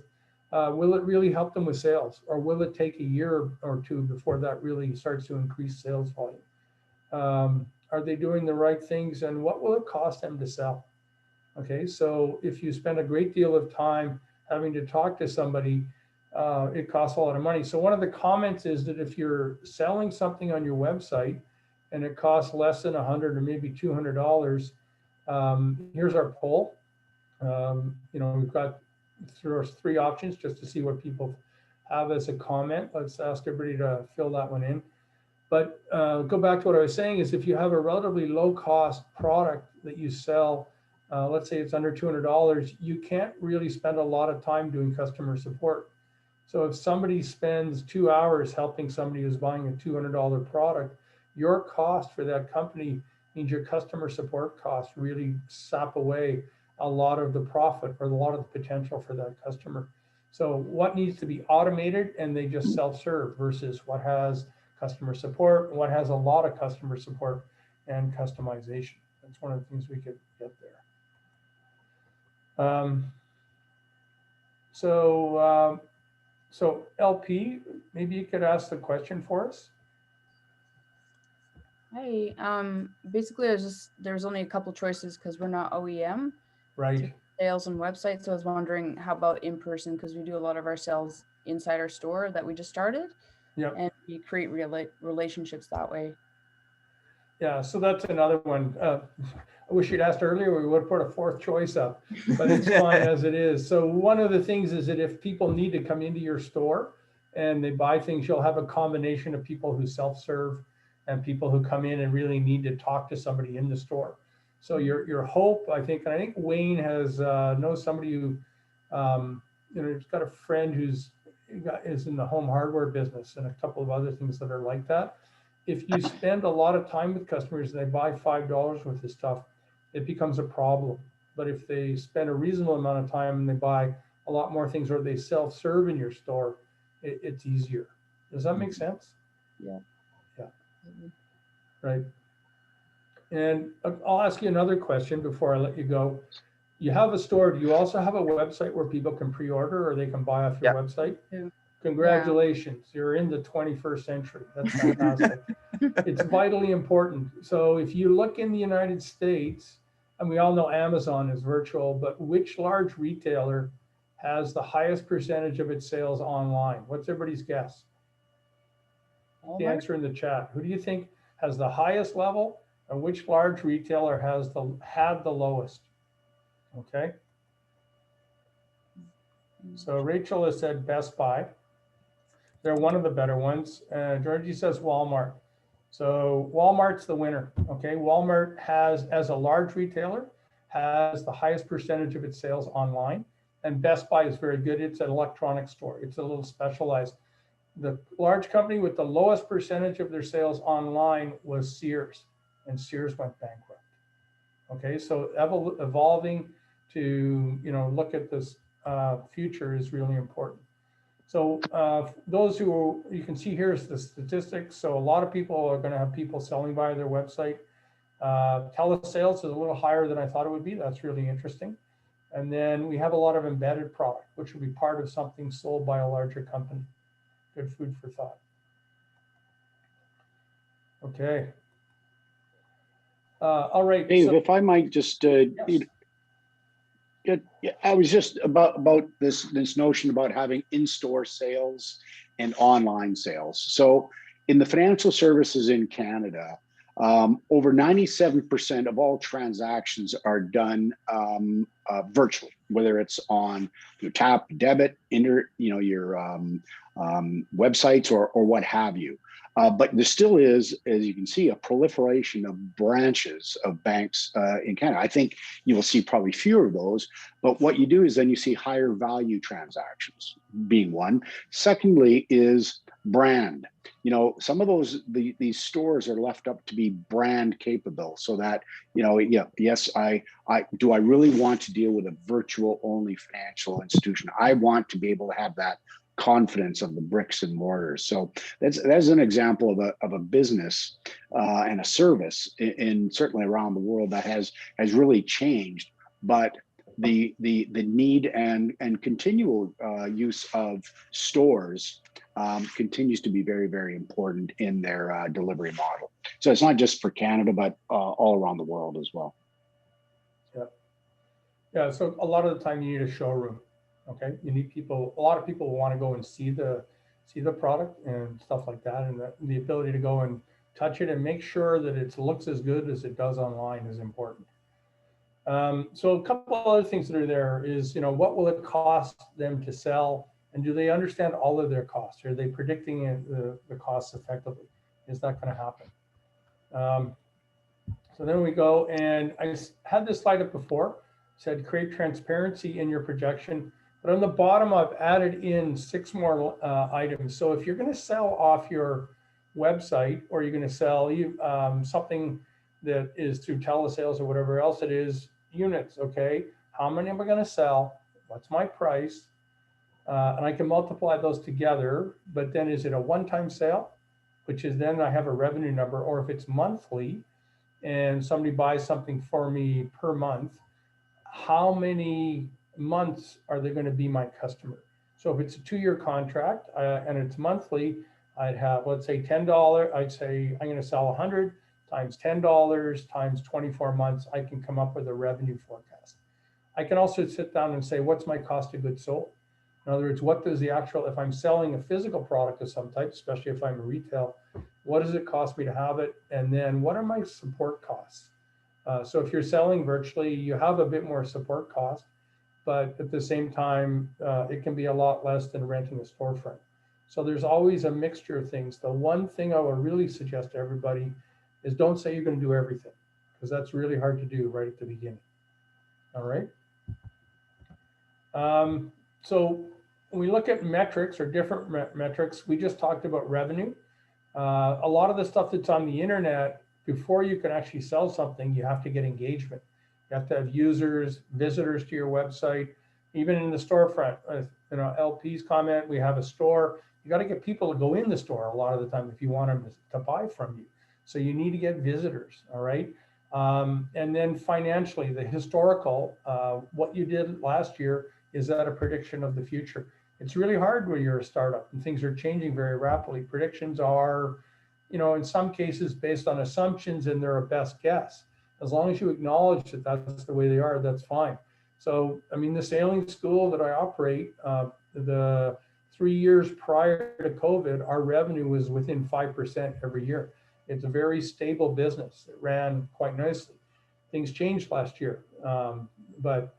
B: will it really help them with sales? Or will it take a year or two before that really starts to increase sales volume? Are they doing the right things, and what will it cost them to sell? Okay, so if you spend a great deal of time having to talk to somebody, it costs a lot of money. So one of the comments is that if you're selling something on your website and it costs less than $100 or maybe $200, here's our poll. We've got three options just to see what people have as a comment. Let's ask everybody to fill that one in. But go back to what I was saying is, if you have a relatively low cost product that you sell, let's say it's under $200, you can't really spend a lot of time doing customer support. So if somebody spends 2 hours helping somebody who's buying a $200 product, your cost for that company means your customer support costs really sap away a lot of the profit or a lot of the potential for that customer. So what needs to be automated and they just self-serve versus what has customer support and what has a lot of customer support and customization. That's one of the things we could get there. So LP, maybe you could ask the question for us.
H: Hey, basically there's only a couple choices because we're not OEM.
B: Right.
H: Sales and websites. So I was wondering, how about in person? Because we do a lot of our sales inside our store that we just started.
B: Yep.
H: And we create relationships that way.
B: Yeah, so that's another one. I wish you'd asked earlier, we would have put a fourth choice up, but it's fine as it is. So one of the things is that if people need to come into your store and they buy things, you'll have a combination of people who self-serve and people who come in and really need to talk to somebody in the store. So your hope, I think Wayne has knows somebody who, he's got a friend is in the home hardware business and a couple of other things that are like that. If you spend a lot of time with customers and they buy $5 worth of stuff, it becomes a problem. But if they spend a reasonable amount of time and they buy a lot more things or they self-serve in your store, it's easier. Does that make sense?
H: Yeah.
B: Yeah. Right. And I'll ask you another question before I let you go. You have a store. Do you also have a website where people can pre-order or they can buy off your website?
H: Yeah.
B: Congratulations. You're in the 21st century. That's fantastic. It's vitally important. So if you look in the United States, and we all know Amazon is virtual, but which large retailer has the highest percentage of its sales online? What's everybody's guess? The answer in the chat. Who do you think has the highest level, and which large retailer has had the lowest? Okay. So Rachel has said Best Buy. They're one of the better ones. Georgie says Walmart. So Walmart's the winner. Okay. Walmart has, as a large retailer, has the highest percentage of its sales online. And Best Buy is very good. It's an electronics store. It's a little specialized. The large company with the lowest percentage of their sales online was Sears, and Sears went bankrupt. Okay, so evolving to look at this future is really important. So those who you can see here is the statistics. So a lot of people are going to have people selling via their website. Telesales is a little higher than I thought it would be. That's really interesting. And then we have a lot of embedded product, which will be part of something sold by a larger company. Good food for thought. Okay. All right.
C: Dave,
B: so,
C: if I might just,
B: yes.
C: I was just about this notion about having in-store sales and online sales. So in the financial services in Canada, over 97% of all transactions are done virtually, whether it's on your tap, debit, your websites or what have you. But there still is, as you can see, a proliferation of branches of banks in Canada. I think you will see probably fewer of those, but what you do is then you see higher value transactions being one. Secondly is brand. Some of these stores are left up to be brand capable so that, yes, I really want to deal with a virtual only financial institution. I want to be able to have that confidence of the bricks and mortars. So that's an example of a business and a service in certainly around the world that has really changed. But the need and continual use of stores continues to be very, very important in their delivery model. So it's not just for Canada, but all around the world as well.
B: Yeah. So a lot of the time you need a showroom. Okay, you need people. A lot of people want to go and see the product and stuff like that, and the ability to go and touch it and make sure that it looks as good as it does online is important. So a couple other things that are there is, what will it cost them to sell, and do they understand all of their costs? Are they predicting the costs effectively? Is that going to happen? So then we go, and I had this slide up before. Said create transparency in your projection. But on the bottom, I've added in 6 more items. So if you're going to sell off your website, or you're going to sell something that is through telesales or whatever else it is, units, okay? how many am I going to sell? What's my price? And I can multiply those together, but then is it a one-time sale, which is then I have a revenue number, or if it's monthly and somebody buys something for me per month, how many months are they going to be my customer? So if it's a 2-year contract and it's monthly, I'd have, let's say $10. I'd say I'm going to sell 100 times $10 times 24 months. I can come up with a revenue forecast. I can also sit down and say, what's my cost of goods sold? In other words, what does the actual, if I'm selling a physical product of some type, especially if I'm a retail, what does it cost me to have it? And then what are my support costs? So if you're selling virtually, you have a bit more support cost, but at the same time, it can be a lot less than renting a storefront. So there's always a mixture of things. The one thing I would really suggest to everybody is don't say you're going to do everything, because that's really hard to do right at the beginning. All right. So when we look at metrics or different metrics, we just talked about revenue. A lot of the stuff that's on the internet, before you can actually sell something, you have to get engagement. You have to have users, visitors to your website, even in the storefront. You know, LP's comment, we have a store. You got to get people to go in the store a lot of the time if you want them to buy from you. So you need to get visitors, all right? And then financially, the historical, what you did last year, is that a prediction of the future? It's really hard when you're a startup and things are changing very rapidly. Predictions are, you know, in some cases based on assumptions and they're a best guess. As long as you acknowledge that that's the way they are, that's fine. So, I mean, the sailing school that I operate, the 3 years prior to COVID, our revenue was within 5% every year. It's a very stable business. It ran quite nicely. Things changed last year. But,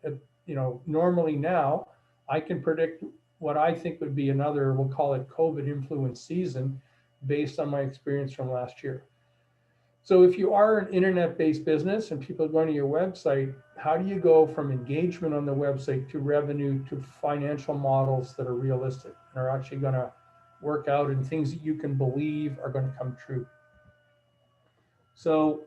B: you know, normally now I can predict what I think would be another, we'll call it COVID influence season based on my experience from last year. So if you are an internet-based business and people are going to your website, how do you go from engagement on the website to revenue to financial models that are realistic and are actually going to work out and things that you can believe are going to come true? So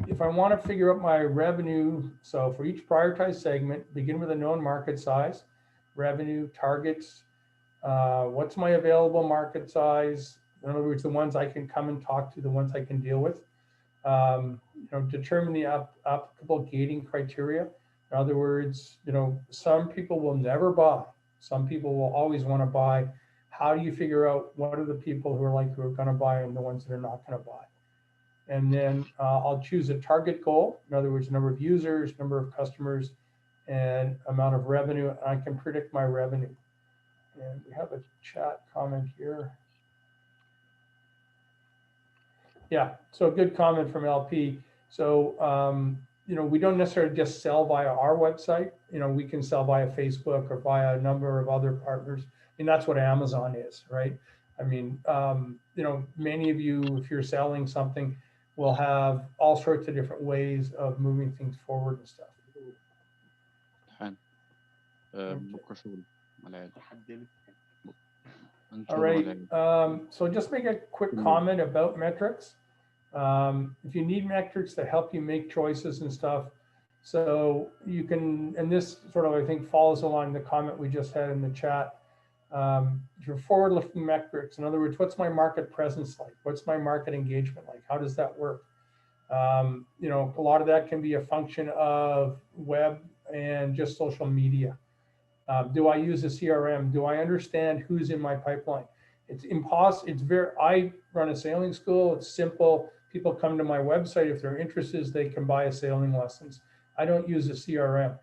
B: if I want to figure out my revenue, so for each prioritized segment, begin with a known market size, revenue, targets, what's my available market size? In other words, the ones I can come and talk to, the ones I can deal with. You know, determine the applicable gating criteria. In other words, you know, some people will never buy. Some people will always want to buy. How do you figure out what are the people who are going to buy and the ones that are not going to buy? And then I'll choose a target goal. In other words, number of users, number of customers, and amount of revenue. I can predict my revenue. And we have a chat comment here. Yeah, so a good comment from LP. So, you know, we don't necessarily just sell via our website. You know, we can sell via Facebook or via a number of other partners. I mean, that's what Amazon is, right? I mean, you know, many of you, if you're selling something, will have all sorts of different ways of moving things forward and stuff. All right, so just make a quick comment about metrics. If you need metrics to help you make choices and stuff, so you can, and this sort of, I think, follows along the comment we just had in the chat. Your forward-looking metrics, in other words, what's my market presence like? What's my market engagement like? How does that work? You know, a lot of that can be a function of web and just social media. Do I use a CRM? Do I understand who's in my pipeline? It's impossible. It's very, I run a sailing school. It's simple. People come to my website. If they're interested, they can buy a sailing lessons. I don't use a CRM.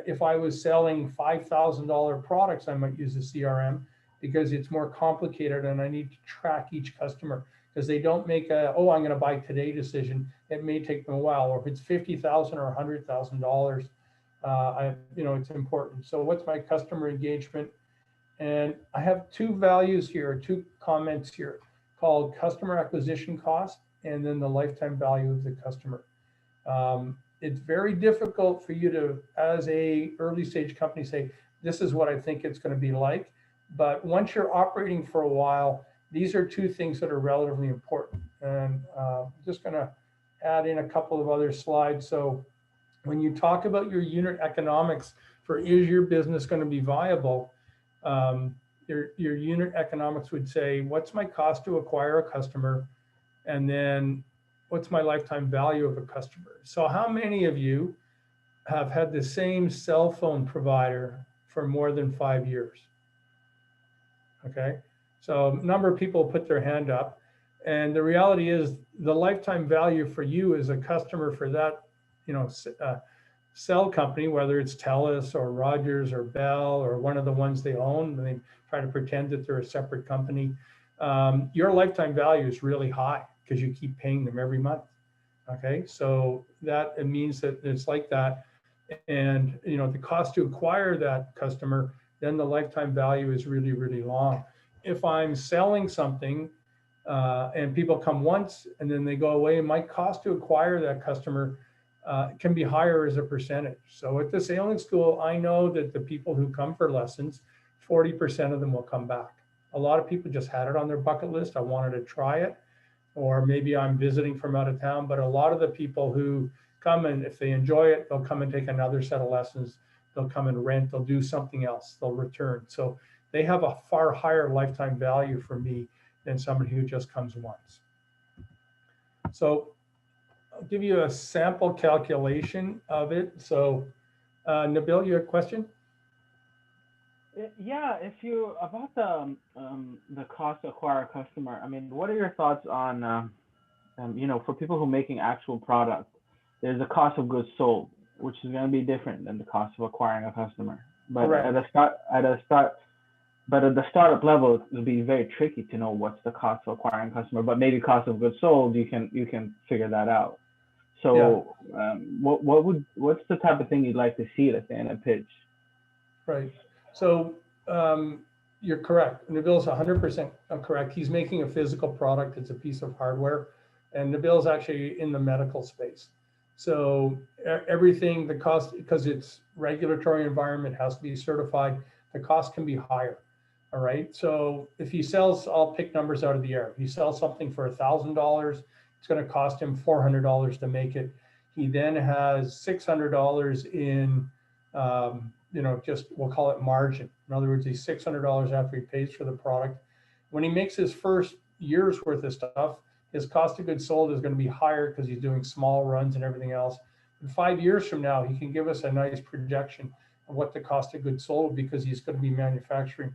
B: If I was selling $5,000 products, I might use a CRM because it's more complicated and I need to track each customer because they don't make a, oh, I'm going to buy today decision. It may take them a while. Or if it's $50,000 or $100,000, you know, it's important. So what's my customer engagement? And I have two values here, two comments here called customer acquisition cost and then the lifetime value of the customer. It's very difficult for you to, as a early stage company, say, this is what I think it's going to be like. But once you're operating for a while, these are two things that are relatively important. And I'm just going to add in a couple of other slides. So when you talk about your unit economics for is your business going to be viable, your unit economics would say, what's my cost to acquire a customer? And then what's my lifetime value of a customer? So how many of you have had the same cell phone provider for more than 5 years? Okay, so a number of people put their hand up. And the reality is the lifetime value for you as a customer for that, cell company, whether it's TELUS or Rogers or Bell or one of the ones they own, and they try to pretend that they're a separate company, your lifetime value is really high because you keep paying them every month. Okay, so that it means that it's like that. And the cost to acquire that customer, then the lifetime value is really, really long. If I'm selling something and people come once and then they go away, my cost to acquire that customer can be higher as a percentage. So at the sailing school, I know that the people who come for lessons, 40% of them will come back. A lot of people just had it on their bucket list. I wanted to try it, or maybe I'm visiting from out of town, but a lot of the people who come, and if they enjoy it, they'll come and take another set of lessons. They'll come and rent, they'll do something else, they'll return. So they have a far higher lifetime value for me than somebody who just comes once. So I'll give you a sample calculation of it. So Nabil, you have a question?
I: Yeah, if you about the cost to acquire a customer, I mean, what are your thoughts on for people who are making actual product, there's a cost of goods sold, which is going to be different than the cost of acquiring a customer. But
B: Correct.
I: at the startup level, it'll be very tricky to know what's the cost of acquiring a customer. But maybe cost of goods sold, you can figure that out. So, what's the type of thing you'd like to see at the end of pitch?
B: Right. So you're correct. Nabil's 100% correct. He's making a physical product. It's a piece of hardware. And Nabil's actually in the medical space. So everything, the cost, because it's regulatory environment, has to be certified, the cost can be higher. All right. So if he sells, I'll pick numbers out of the air. If he sells something for $1,000, it's going to cost him $400 to make it. He then has $600 in, just we'll call it margin. In other words, he's $600 after he pays for the product. When he makes his first year's worth of stuff, his cost of goods sold is going to be higher because he's doing small runs and everything else. And 5 years from now, he can give us a nice projection of what the cost of goods sold, because he's going to be manufacturing.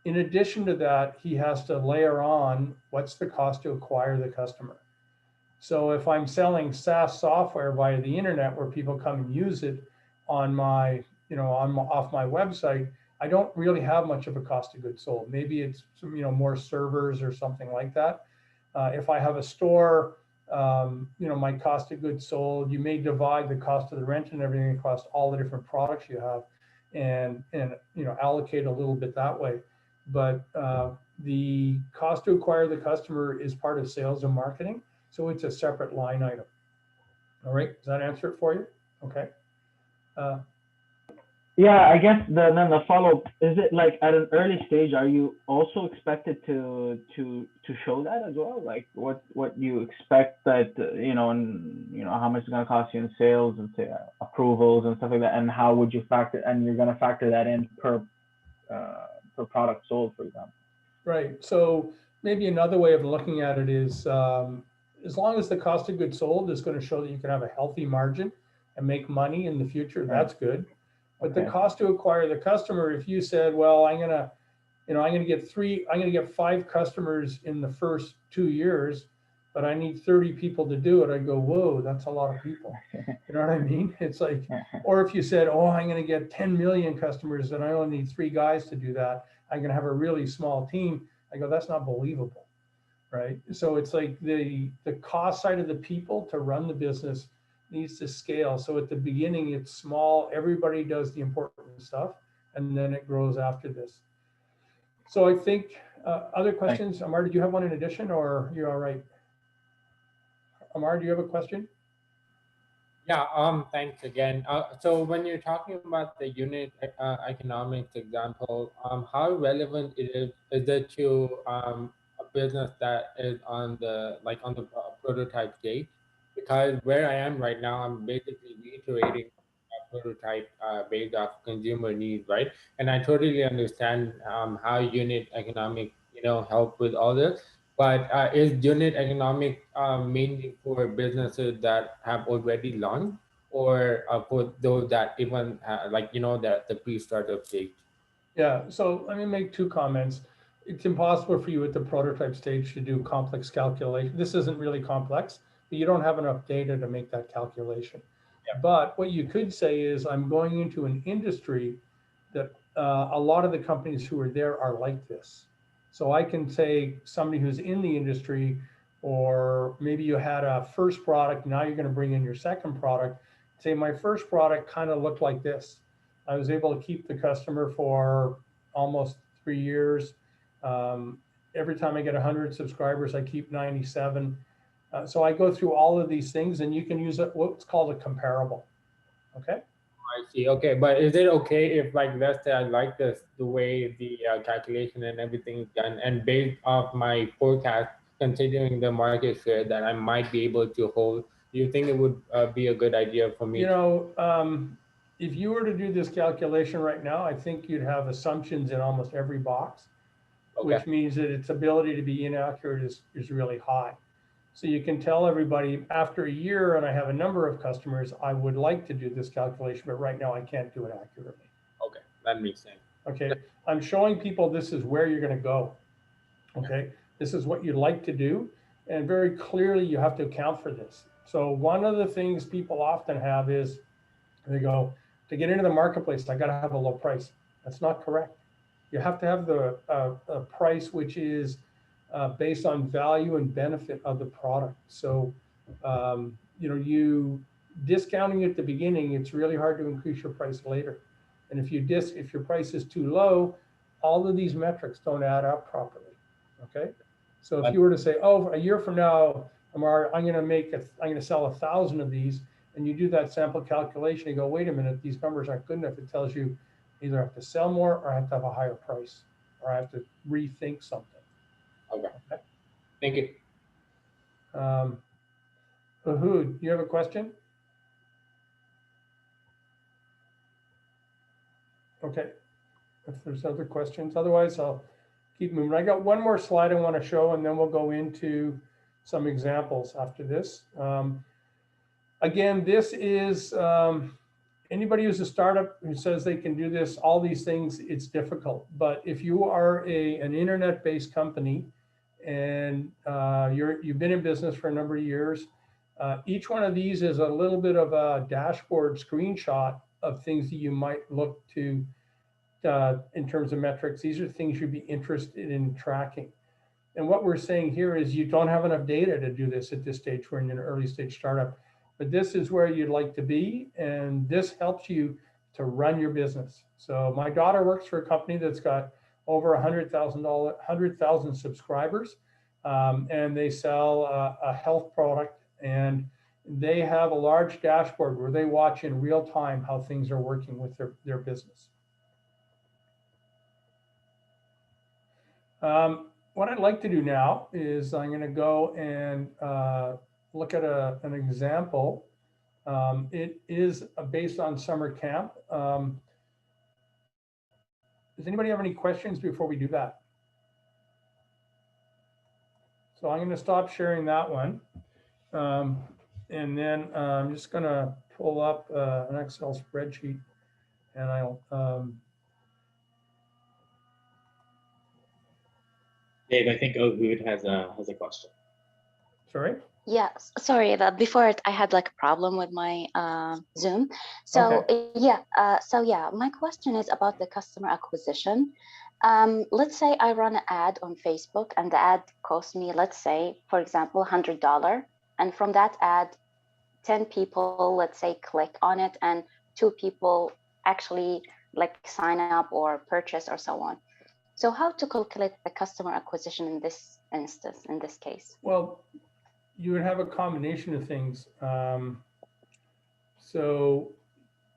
B: In addition to that, he has to layer on what's the cost to acquire the customer. So if I'm selling SaaS software via the internet where people come and use it on my, off my website, I don't really have much of a cost of goods sold. Maybe it's more servers or something like that. If I have a store, my cost of goods sold, you may divide the cost of the rent and everything across all the different products you have, and allocate a little bit that way. But the cost to acquire the customer is part of sales and marketing, so it's a separate line item. All right, does that answer it for you? Okay.
I: Yeah, I guess then the follow-up, is it like at an early stage, are you also expected to show that as well? Like what you expect that, how much it's going to cost you in sales and say approvals and stuff like that, and how would you factor, and you're going to factor that in per product sold, for example?
B: Right, so maybe another way of looking at it is, as long as the cost of goods sold is going to show that you can have a healthy margin and make money in the future, that's good. But the cost to acquire the customer, if you said, well, I'm gonna get 5 customers in the first 2 years, but I need 30 people to do it, I go, whoa, that's a lot of people. You know what I mean? It's like, or if you said, oh, I'm gonna get 10 million customers and I only need 3 guys to do that, I'm gonna have a really small team. I go, that's not believable, right? So it's like the cost side of the people to run the business needs to scale. So at the beginning, it's small. Everybody does the important stuff, and then it grows after this. So I think other questions. Thanks. Amar, did you have one in addition, or you're all right? Amar, do you have a question?
D: Yeah. Thanks again. So when you're talking about the unit economics example, how relevant is it to a business that is on the prototype stage? because where I am right now, I'm basically reiterating a prototype based off consumer needs, right? And I totally understand how unit economic, help with all this. But is unit economic mainly for businesses that have already launched, or for those that even the pre-startup stage?
B: Yeah, so let me make two comments. It's impossible for you at the prototype stage to do complex calculation. This isn't really complex, but you don't have enough data to make that calculation. But what you could say is, I'm going into an industry that a lot of the companies who are there are like this. So I can say somebody who's in the industry, or maybe you had a first product, now you're going to bring in your second product. Say my first product kind of looked like this. I was able to keep the customer for almost 3 years. Every time I get 100 subscribers, I keep 97. So I go through all of these things, and you can use what's called a comparable. Okay.
D: I see. Okay, but is it okay if, like, let's say I like the way the calculation and everything is done, and based off my forecast, considering the market share that I might be able to hold, do you think it would be a good idea for me?
B: If you were to do this calculation right now, I think you'd have assumptions in almost every box, which means that its ability to be inaccurate is really high. So you can tell everybody after a year, and I have a number of customers, I would like to do this calculation, but right now I can't do it accurately.
D: Okay, that makes sense.
B: Okay, I'm showing people this is where you're going to go. Okay, this is what you'd like to do, and very clearly you have to account for this. So one of the things people often have is they go, to get into the marketplace, I got to have a low price. That's not correct. You have to have a price which is based on value and benefit of the product. So, you discounting at the beginning, it's really hard to increase your price later. And if your price is too low, all of these metrics don't add up properly. Okay. So if you were to say, oh, a year from now, Amar, I'm going to sell 1,000 of these, and you do that sample calculation, you go, wait a minute, these numbers aren't good enough. It tells you either I have to sell more, or I have to have a higher price, or I have to rethink something.
D: Okay. Thank you.
B: Ehud, you have a question? Okay. If there's other questions, otherwise I'll keep moving. I got one more slide I want to show, and then we'll go into some examples after this. Again, this is anybody who's a startup who says they can do this, all these things, it's difficult. But if you are an internet-based company and you've been in business for a number of years, each one of these is a little bit of a dashboard screenshot of things that you might look to in terms of metrics. These are things you'd be interested in tracking. And what we're saying here is you don't have enough data to do this at this stage. We're in an early stage startup, but this is where you'd like to be. And this helps you to run your business. So my daughter works for a company that's got over 100,000 subscribers, and they sell a health product, and they have a large dashboard where they watch in real time how things are working with their business. What I'd like to do now is I'm going to go and look at an example. It is based on summer camp. Does anybody have any questions before we do that? So I'm going to stop sharing that one. And then I'm just going to pull up an Excel spreadsheet, and I'll
J: Dave, I think Ehud has a question.
B: Sorry?
K: Yes, sorry, that before I had like a problem with my Zoom. So my question is about the customer acquisition. Let's say I run an ad on Facebook, and the ad costs me, let's say, for example, $100. And from that ad, 10 people, let's say, click on it, and 2 people actually like sign up or purchase or so on. So how to calculate the customer acquisition in this instance, in this case?
B: Well, you would have a combination of things. So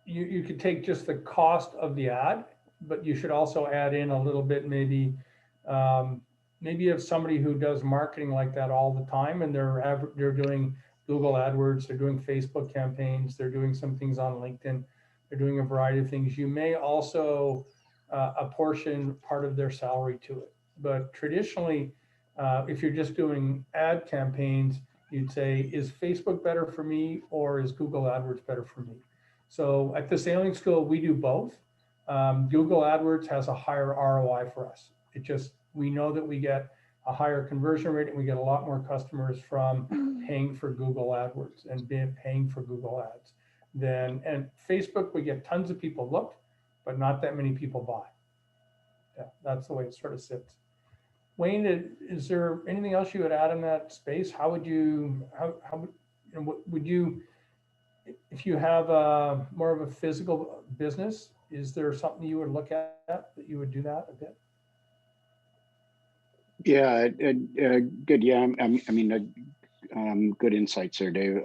B: you could take just the cost of the ad, but you should also add in a little bit, maybe you have somebody who does marketing like that all the time, and they're doing Google AdWords, they're doing Facebook campaigns, they're doing some things on LinkedIn, they're doing a variety of things. You may also apportion part of their salary to it. But traditionally, if you're just doing ad campaigns, you'd say, is Facebook better for me or is Google AdWords better for me? So at the sailing school, we do both. Google AdWords has a higher ROI for us. We know that we get a higher conversion rate and we get a lot more customers from paying for Google AdWords and paying for Google Ads. And Facebook, we get tons of people look, but not that many people buy. Yeah, that's the way it sort of sits. Wayne, is there anything else you would add in that space? How would you, would you, if you have more of a physical business, is there something you would look at that you would do that a bit?
C: Yeah, good. Yeah, I mean, good insights there, Dave.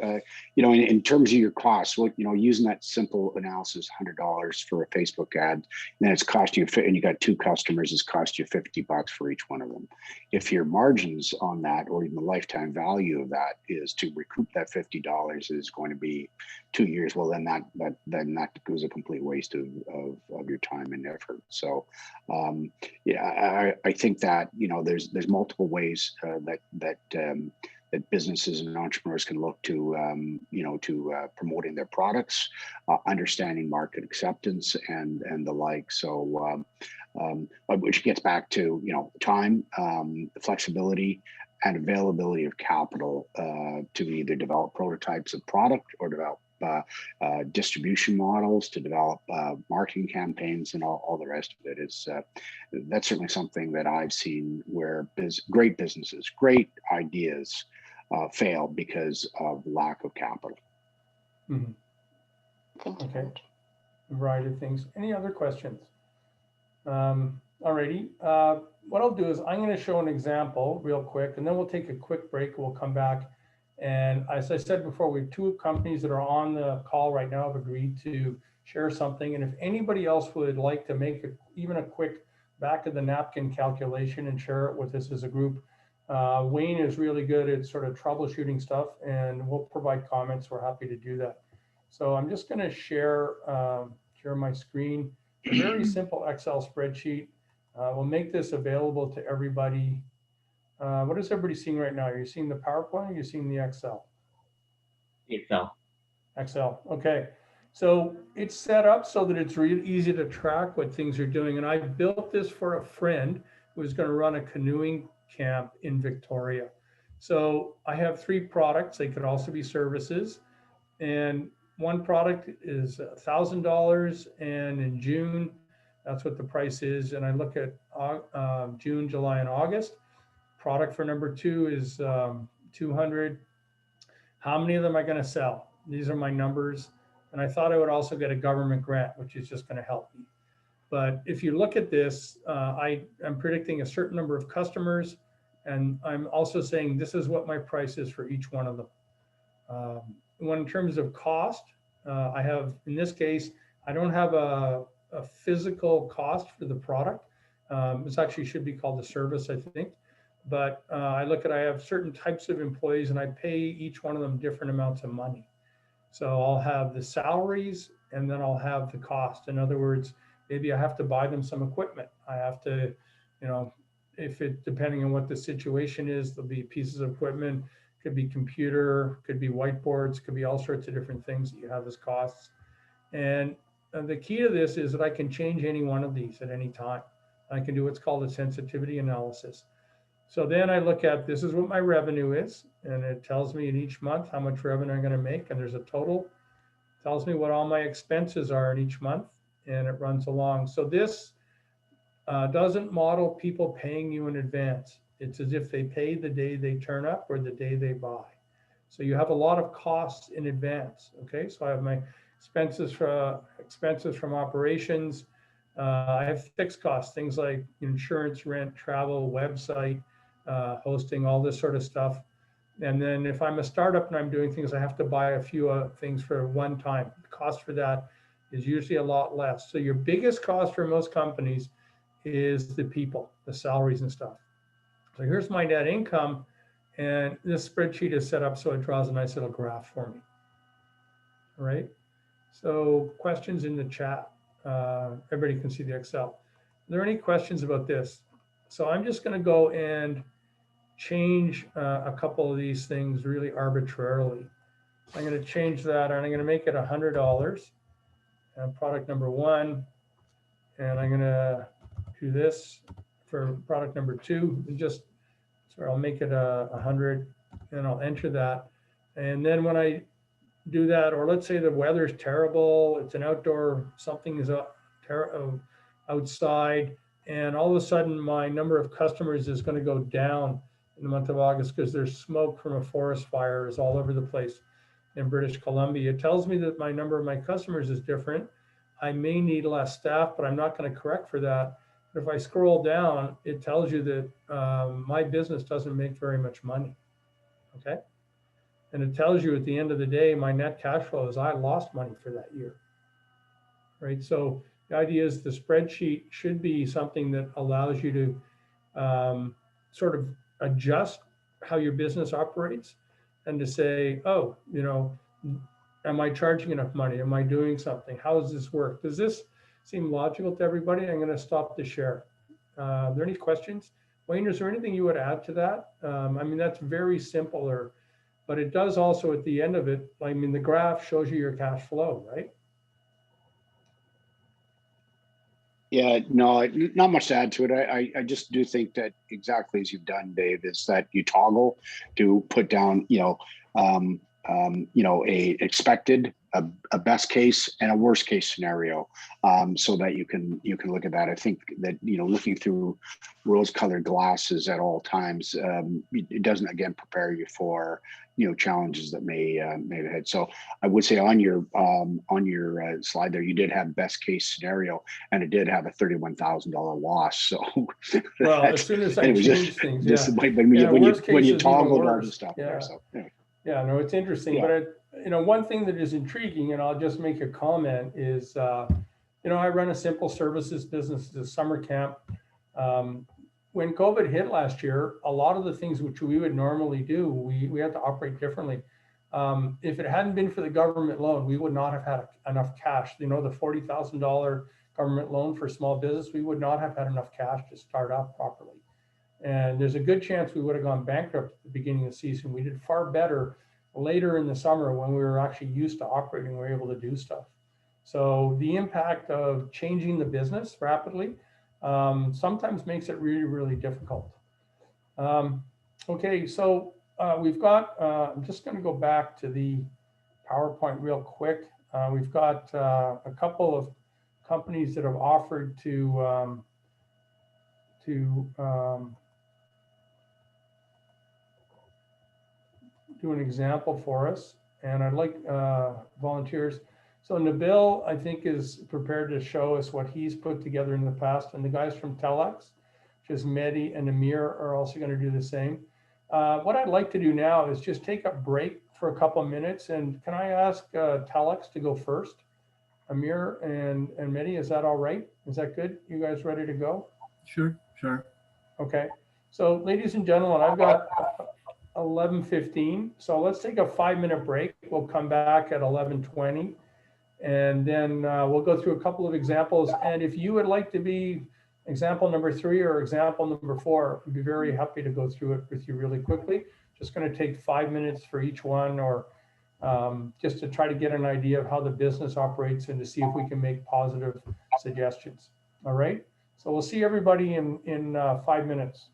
C: In terms of your costs, using that simple analysis, $100 for a Facebook ad, and then it's cost you, and you got 2 customers, it's cost you $50 for each one of them. If your margins on that, or even the lifetime value of that, is to recoup that $50 is going to be 2 years, well, then that goes a complete waste of your time and effort. So, I think that there's multiple ways that businesses and entrepreneurs can look to, promoting their products, understanding market acceptance, and the like. So, which gets back to time, flexibility, and availability of capital to either develop prototypes of product or develop distribution models, to develop marketing campaigns, and all the rest of it. That's certainly something that I've seen where great businesses, great ideas fail because of lack of capital.
B: Mm-hmm.
K: Thank you.
B: Okay, a variety of things. Any other questions? Alrighty. What I'll do is I'm going to show an example real quick, and then we'll take a quick break. We'll come back. And as I said before, we have 2 companies that are on the call right now have agreed to share something. And if anybody else would like to make even a quick back of the napkin calculation and share it with us as a group, Wayne is really good at sort of troubleshooting stuff, and we'll provide comments. We're happy to do that. So I'm just going to share my screen. A very simple Excel spreadsheet. We'll make this available to everybody. What is everybody seeing right now? Are you seeing the PowerPoint or are you seeing the Excel?
J: Excel.
B: Excel, okay. So it's set up so that it's really easy to track what things are doing. And I built this for a friend who's going to run a canoeing camp in Victoria. So I have 3 products. They could also be services. And one product is $1,000. And in June, that's what the price is. And I look at June, July, and August. Product for number 2 is 200. How many of them am I going to sell? These are my numbers. And I thought I would also get a government grant, which is just going to help me. But if you look at this, I am predicting a certain number of customers. And I'm also saying this is what my price is for each one of them. In terms of cost, I have, in this case, I don't have a physical cost for the product. This actually should be called a service, I think. But I have certain types of employees and I pay each one of them different amounts of money. So I'll have the salaries and then I'll have the cost. In other words, maybe I have to buy them some equipment. I have to, depending on what the situation is, there'll be pieces of equipment, could be computer, could be whiteboards, could be all sorts of different things that you have as costs. And the key to this is that I can change any one of these at any time. I can do what's called a sensitivity analysis. So then I look at, this is what my revenue is, and it tells me in each month how much revenue I'm going to make, and there's a total. It tells me what all my expenses are in each month, and it runs along. So this doesn't model people paying you in advance. It's as if they pay the day they turn up or the day they buy. So you have a lot of costs in advance. Okay, so I have my expenses from operations. I have fixed costs, things like insurance, rent, travel, website, hosting, all this sort of stuff. And then if I'm a startup and I'm doing things, I have to buy a few things for one time. The cost for that is usually a lot less. So your biggest cost for most companies is the people, the salaries and stuff. So here's my net income. And this spreadsheet is set up so it draws a nice little graph for me. All right. So questions in the chat. Everybody can see the Excel. Are there any questions about this? So I'm just going to go and change a couple of these things really arbitrarily. I'm going to change that and I'm going to make it $100 and product number 1. And I'm going to do this for product number 2. Just so I'll make it 100 and I'll enter that. And then when I do that, or let's say the weather's terrible, it's an outdoor, something is outside, and all of a sudden my number of customers is going to go down in the month of August because there's smoke from a forest fire is all over the place in British Columbia. It tells me that my number of my customers is different. I may need less staff, but I'm not going to correct for that. But if I scroll down, it tells you that my business doesn't make very much money. Okay. And it tells you at the end of the day, my net cash flow is I lost money for that year. Right. So the idea is the spreadsheet should be something that allows you to sort of adjust how your business operates and to say, oh, you know, am I charging enough money? Am I doing something? How does this work? Does this seem logical to everybody? I'm going to stop the share. Are there any questions? Wayne, is there anything you would add to that? I mean, that's very simple, but it does also at the end of it, I mean, the graph shows you your cash flow, right?
C: Yeah, no, not much to add to it. I just do think that exactly as you've done, Dave, is that you toggle to put down, a expected, a best case and a worst case scenario, so that you can look at that. I think that, looking through rose-colored glasses at all times, it doesn't, again, prepare you for, challenges that may ahead. So I would say on your slide there, you did have best case scenario, and it did have a $31,000 loss. So
B: well, as soon as I change things, yeah.
C: When you toggled all the stuff there, so yeah.
B: Yeah, no, it's interesting. Yeah. But one thing that is intriguing, and I'll just make a comment, is I run a simple services business, it's a summer camp. When COVID hit last year, a lot of the things which we would normally do, we had to operate differently. If it hadn't been for the government loan, we would not have had enough cash. The $40,000 government loan for small business, we would not have had enough cash to start up properly. And there's a good chance we would have gone bankrupt at the beginning of the season. We did far better later in the summer when we were actually used to operating, we were able to do stuff. So the impact of changing the business rapidly sometimes makes it really, really difficult. Okay, so we've got, I'm just going to go back to the PowerPoint real quick. We've got a couple of companies that have offered to do an example for us, and I'd like volunteers. So Nabil, I think, is prepared to show us what he's put together in the past, and the guys from Telex, which is Mehdi and Amir, are also going to do the same. What I'd like to do now is just take a break for a couple of minutes, and can I ask Telex to go first? Amir and Mehdi, is that all right? Is that good? You guys ready to go?
L: Sure.
B: Okay. So ladies and gentlemen, I've got 11:15. So let's take a 5-minute break. We'll come back at 11:20, and then we'll go through a couple of examples. And if you would like to be example number 3 or example number 4, we'd be very happy to go through it with you really quickly. Just going to take 5 minutes for each one, or just to try to get an idea of how the business operates and to see if we can make positive suggestions. All right. So we'll see everybody in 5 minutes.